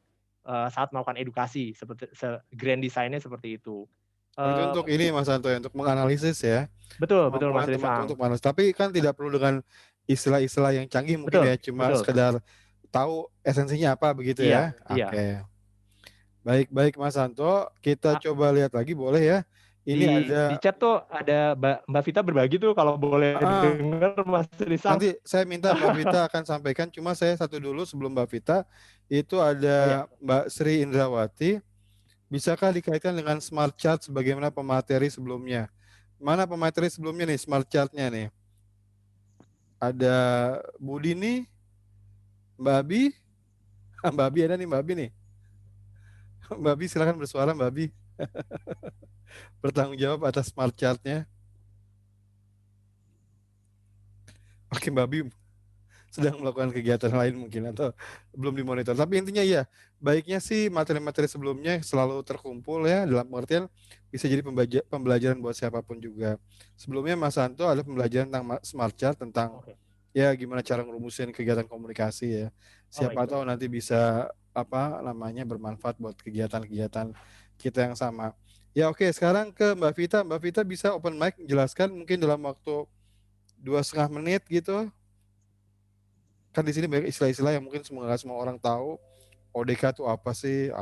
saat melakukan edukasi. Seperti grand design-nya seperti itu. Itu untuk ini Mas Anto, untuk menganalisis ya. Betul Mas Teman-teman Rizal. untuk menganalisis. Tapi kan tidak perlu dengan istilah-istilah yang canggih mungkin ya, cuma sekedar tahu esensinya apa begitu ya. Iya. Oke. Baik Mas Santo, kita coba lihat lagi boleh ya. Ini Di ada chat tuh ada Mbak Vita berbagi tuh kalau boleh dengar Mas Risang. nanti saya minta Mbak Vita akan sampaikan, cuma saya satu dulu sebelum Mbak Vita, itu ada Mbak Sri Indrawati. Bisakah dikaitkan dengan smart chart sebagaimana pemateri sebelumnya? Mana pemateri sebelumnya nih, smart chartnya nih? Ada Budi nih, Mbak Abi. Mbak Abi ada nih, Mbak Abi nih. Mbak Abi silakan bersuara, Mbak Abi. Bertanggung jawab atas smart chartnya. Oke, Mbak Abi sedang melakukan kegiatan lain mungkin atau belum dimonitor. Tapi intinya ya, baiknya sih materi-materi sebelumnya selalu terkumpul ya, dalam pengertian bisa jadi pembelajaran buat siapapun juga. Sebelumnya Mas Santo ada pembelajaran tentang smart chart, tentang ya gimana cara ngerumusin kegiatan komunikasi ya. Siapa tahu nanti bisa apa namanya bermanfaat buat kegiatan-kegiatan kita yang sama. Ya oke, sekarang ke Mbak Vita. Mbak Vita bisa open mic jelaskan mungkin dalam waktu 2,5 menit gitu. Kan di sini banyak istilah-istilah yang mungkin nggak semua orang tahu. ODK itu apa sih?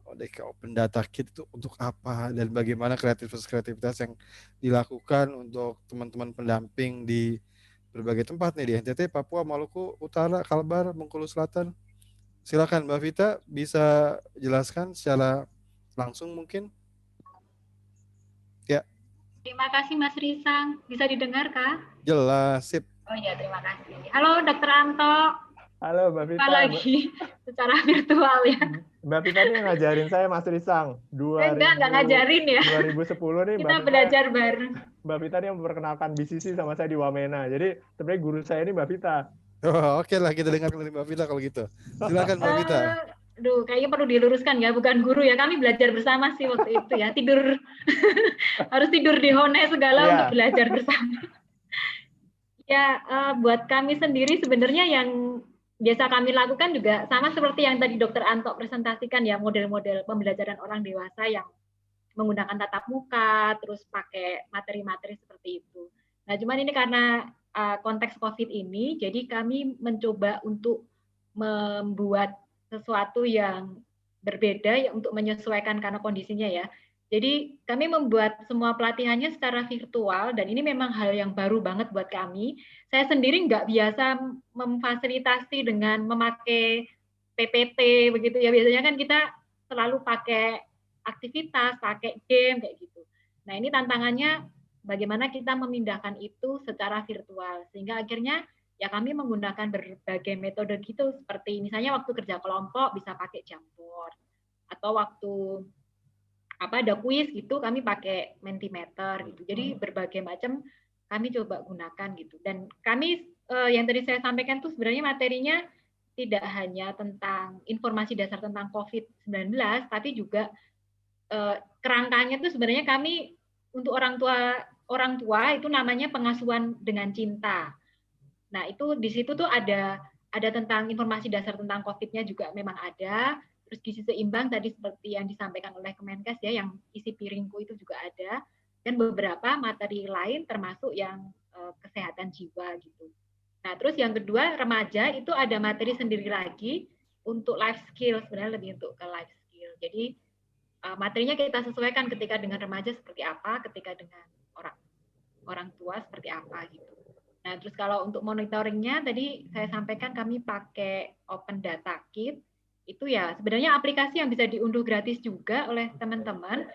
ODK Open Data Kit itu untuk apa dan bagaimana kreativitas yang dilakukan untuk teman-teman pendamping di berbagai tempat nih di NTT, Papua, Maluku Utara, Kalbar, Bengkulu Selatan. Silakan Mbak Vita bisa jelaskan secara langsung mungkin. Ya. Terima kasih Mas Risang. Bisa didengar kah? Jelas, sip. Oh iya, terima kasih. Halo Dr. Anto. Halo Mbak Vita. Lagi secara virtual ya. Mbak Vita ini ngajarin saya Mas Risang. Enggak ngajarin ya. 2010 nih kita belajar bareng. Mbak Vita ini memperkenalkan BCC sama saya di Wamena. Jadi sebenarnya guru saya ini Mbak Vita. Oh, oke lah, kita dengar dari Mbak Vita kalau gitu. Silakan Mbak Vita. Aduh, kayaknya perlu diluruskan ya, bukan guru ya. Kami belajar bersama sih waktu itu ya. Tidur harus tidur di Hone segala untuk belajar bersama. Ya, buat kami sendiri sebenarnya yang biasa kami lakukan juga sama seperti yang tadi Dr. Anto presentasikan ya, model-model pembelajaran orang dewasa yang menggunakan tatap muka, terus pakai materi-materi seperti itu. Nah, cuman ini karena konteks COVID ini, jadi kami mencoba untuk membuat sesuatu yang berbeda ya, untuk menyesuaikan karena kondisinya ya. Jadi kami membuat semua pelatihannya secara virtual dan ini memang hal yang baru banget buat kami. Saya sendiri nggak biasa memfasilitasi dengan memakai PPT begitu ya. Biasanya kan kita selalu pakai aktivitas, pakai game kayak gitu. Nah ini tantangannya bagaimana kita memindahkan itu secara virtual sehingga akhirnya ya kami menggunakan berbagai metode gitu seperti misalnya waktu kerja kelompok bisa pakai Jamboard atau waktu ada kuis gitu kami pakai Mentimeter gitu. Jadi berbagai macam kami coba gunakan gitu. Dan kami yang tadi saya sampaikan tuh sebenarnya materinya tidak hanya tentang informasi dasar tentang COVID-19 tapi juga kerangkanya tuh sebenarnya kami untuk orang tua itu namanya pengasuhan dengan cinta. Nah, itu di situ tuh ada tentang informasi dasar tentang COVID-nya juga memang ada. Terus gizi seimbang tadi seperti yang disampaikan oleh Kemenkes ya, yang isi piringku itu juga ada, dan beberapa materi lain termasuk yang kesehatan jiwa gitu. Nah, terus yang kedua remaja itu ada materi sendiri lagi untuk life skill, sebenarnya lebih untuk ke life skill. Jadi materinya kita sesuaikan ketika dengan remaja seperti apa, ketika dengan orang tua seperti apa gitu. Nah, terus kalau untuk monitoringnya tadi saya sampaikan kami pakai Open Data Kit. Itu ya sebenarnya aplikasi yang bisa diunduh gratis juga oleh teman-teman.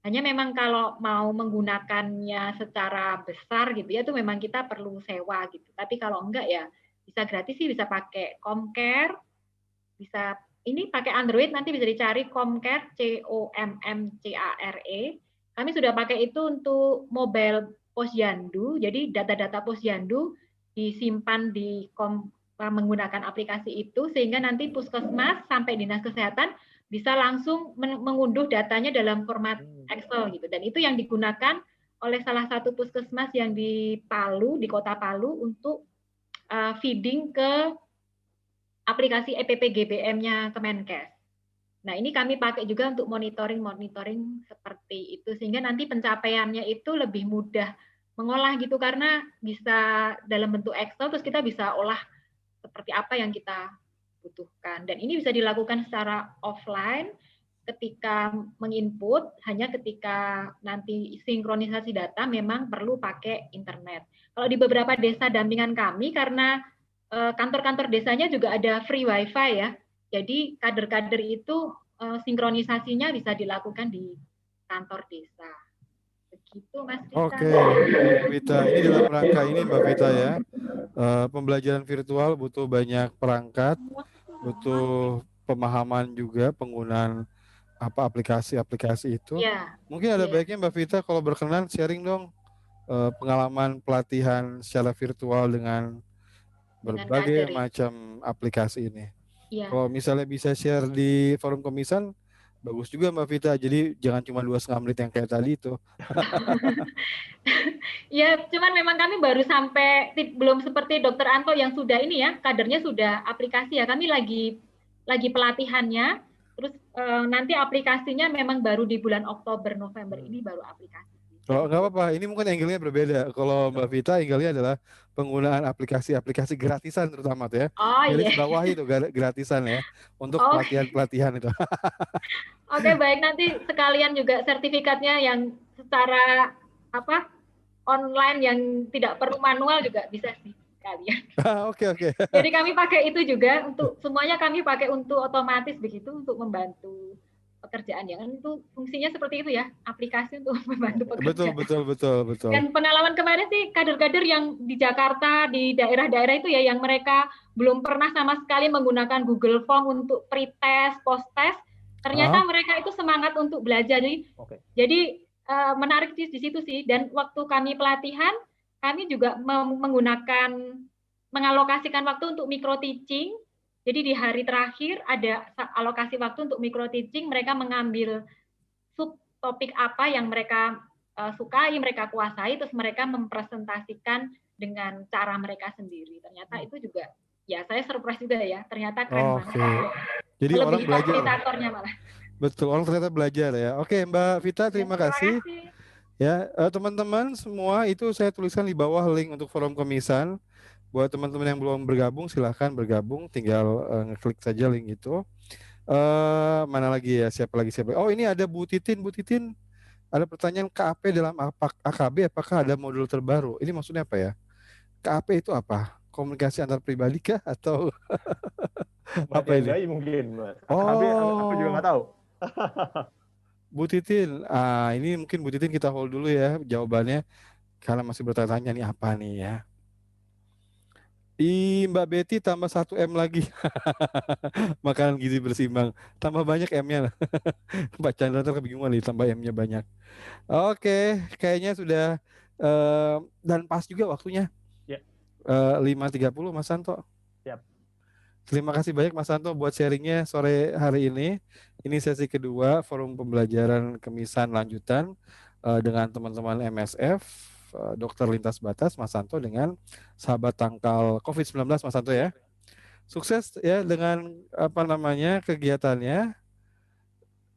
Hanya memang kalau mau menggunakannya secara besar gitu ya, itu memang kita perlu sewa gitu. Tapi kalau enggak ya bisa gratis sih, bisa pakai Comcare, bisa ini pakai Android nanti bisa dicari Comcare, COMMCARE. Kami sudah pakai itu untuk mobile Posyandu. Jadi data-data Posyandu disimpan di menggunakan aplikasi itu sehingga nanti puskesmas sampai dinas kesehatan bisa langsung mengunduh datanya dalam format Excel gitu. Dan itu yang digunakan oleh salah satu puskesmas yang di Palu, di Kota Palu untuk feeding ke aplikasi EPP-GBM-nya Kemenkes. Nah, ini kami pakai juga untuk monitoring seperti itu sehingga nanti pencapaiannya itu lebih mudah mengolah gitu karena bisa dalam bentuk Excel terus kita bisa olah seperti apa yang kita dibutuhkan. Dan ini bisa dilakukan secara offline ketika menginput, hanya ketika nanti sinkronisasi data memang perlu pakai internet. Kalau di beberapa desa dampingan kami, karena kantor-kantor desanya juga ada free wifi ya, jadi kader-kader itu sinkronisasinya bisa dilakukan di kantor desa. Begitu Mas Risa. Oke, Mbak Vita. Ini dalam rangka ini Mbak Vita ya. Pembelajaran virtual butuh banyak perangkat, butuh pemahaman juga penggunaan apa aplikasi-aplikasi itu. Ya, Mungkin ada ya. baiknya Mbak Vita kalau berkenan sharing dong pengalaman pelatihan secara virtual dengan berbagai macam aplikasi ini. Ya. Kalau misalnya bisa share di forum komisan, bagus juga Mbak Vita. Jadi jangan cuma 2,5 menit yang kayak tadi itu. Ya, cuman memang kami baru sampai belum seperti Dokter Anto yang sudah ini ya, kadernya sudah aplikasi ya. Kami lagi pelatihannya, terus nanti aplikasinya memang baru di bulan Oktober November ini baru aplikasi. Kalau nggak apa-apa, ini mungkin angle-nya berbeda. Kalau Mbak Vita, angle-nya adalah penggunaan aplikasi-aplikasi gratisan terutama tuh ya. Oh Garis iya. bawah itu gratisan ya, untuk pelatihan-pelatihan itu. Oke, baik, nanti sekalian juga sertifikatnya yang secara online yang tidak perlu manual juga bisa sih kalian. Oke. Jadi kami pakai itu juga untuk semuanya, kami pakai untuk otomatis begitu untuk membantu pekerjaan ya, kan itu fungsinya seperti itu ya, aplikasi untuk membantu pekerjaan. Betul. Dan pengalaman kemarin sih kader-kader yang di Jakarta, di daerah-daerah itu ya, yang mereka belum pernah sama sekali menggunakan Google Form untuk pre-test, post-test, ternyata mereka itu semangat untuk belajar. Jadi menarik di situ sih. Dan waktu kami pelatihan, kami juga mengalokasikan waktu untuk micro teaching. Jadi di hari terakhir ada alokasi waktu untuk micro teaching, mereka mengambil subtopik apa yang mereka sukai, mereka kuasai, terus mereka mempresentasikan dengan cara mereka sendiri. Ternyata itu juga, ya saya surprise juga ya, ternyata keren banget. Jadi lebih orang belajar. fasilitatornya malah. Betul, orang ternyata belajar ya. Oke, Mbak Vita, terima kasih. Ya, teman-teman semua itu saya tuliskan di bawah link untuk forum komisan. Buat teman-teman yang belum bergabung, silahkan bergabung. Tinggal ngeklik saja link itu. Mana lagi ya? Siapa lagi? Oh, ini ada Bu Titin. Bu Titin, ada pertanyaan KAP dalam AKB. Apakah ada modul terbaru? Ini maksudnya apa ya? KAP itu apa? Komunikasi antar pribadi kah? Atau apa ini? Mungkin, Mas. AKB aku juga nggak tahu. Bu Titin, ini mungkin Bu Titin kita hold dulu ya jawabannya. Karena masih bertanya-tanya nih apa nih ya. Mbak Betty tambah 1 M lagi. Makanan gizi bersimbang. Tambah banyak M-nya. Pak Chandra kebingungan nih, tambah M-nya banyak. Oke, kayaknya sudah dan pas juga waktunya. 5.30 Mas Santo. Siap. Terima kasih banyak Mas Santo buat sharingnya sore hari ini. Ini sesi kedua forum pembelajaran kemisan lanjutan dengan teman-teman MSF. Dokter Lintas Batas Mas Santo dengan sahabat tangkal COVID-19 Mas Santo ya. Sukses ya dengan kegiatannya.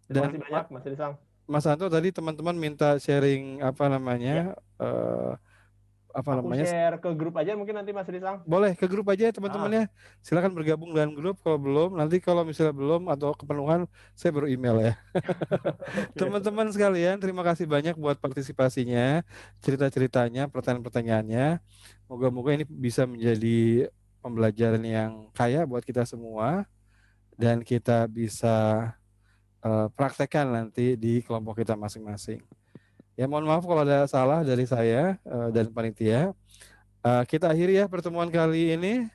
Terima kasih banyak Mas Risang. Mas Santo tadi teman-teman minta sharing share ke grup aja mungkin nanti Mas Risang. Boleh ke grup aja teman-temannya. Silakan bergabung dengan grup kalau belum. Nanti kalau misalnya belum atau kepenuhan saya baru email ya. Teman-teman sekalian, terima kasih banyak buat partisipasinya, cerita-ceritanya, pertanyaan-pertanyaannya. Moga-moga ini bisa menjadi pembelajaran yang kaya buat kita semua dan kita bisa praktekkan nanti di kelompok kita masing-masing. Ya mohon maaf kalau ada salah dari saya dan panitia. Kita akhiri ya pertemuan kali ini.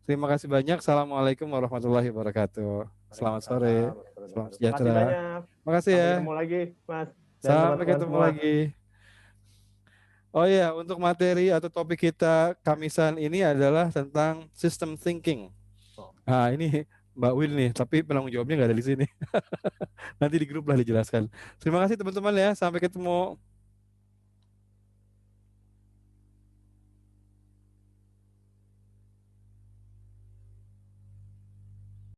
Terima kasih banyak. Assalamualaikum warahmatullahi wabarakatuh. Selamat sore. Selamat sejahtera. Terima kasih ya. Sampai ketemu lagi, Mas. Sampai ketemu lagi. Oh ya, untuk materi atau topik kita Kamisan ini adalah tentang system thinking. Nah ini Mbak Win nih, tapi penanggung jawabnya nggak ada di sini. Nanti di grup lah dijelaskan. Terima kasih teman-teman ya. Sampai ketemu.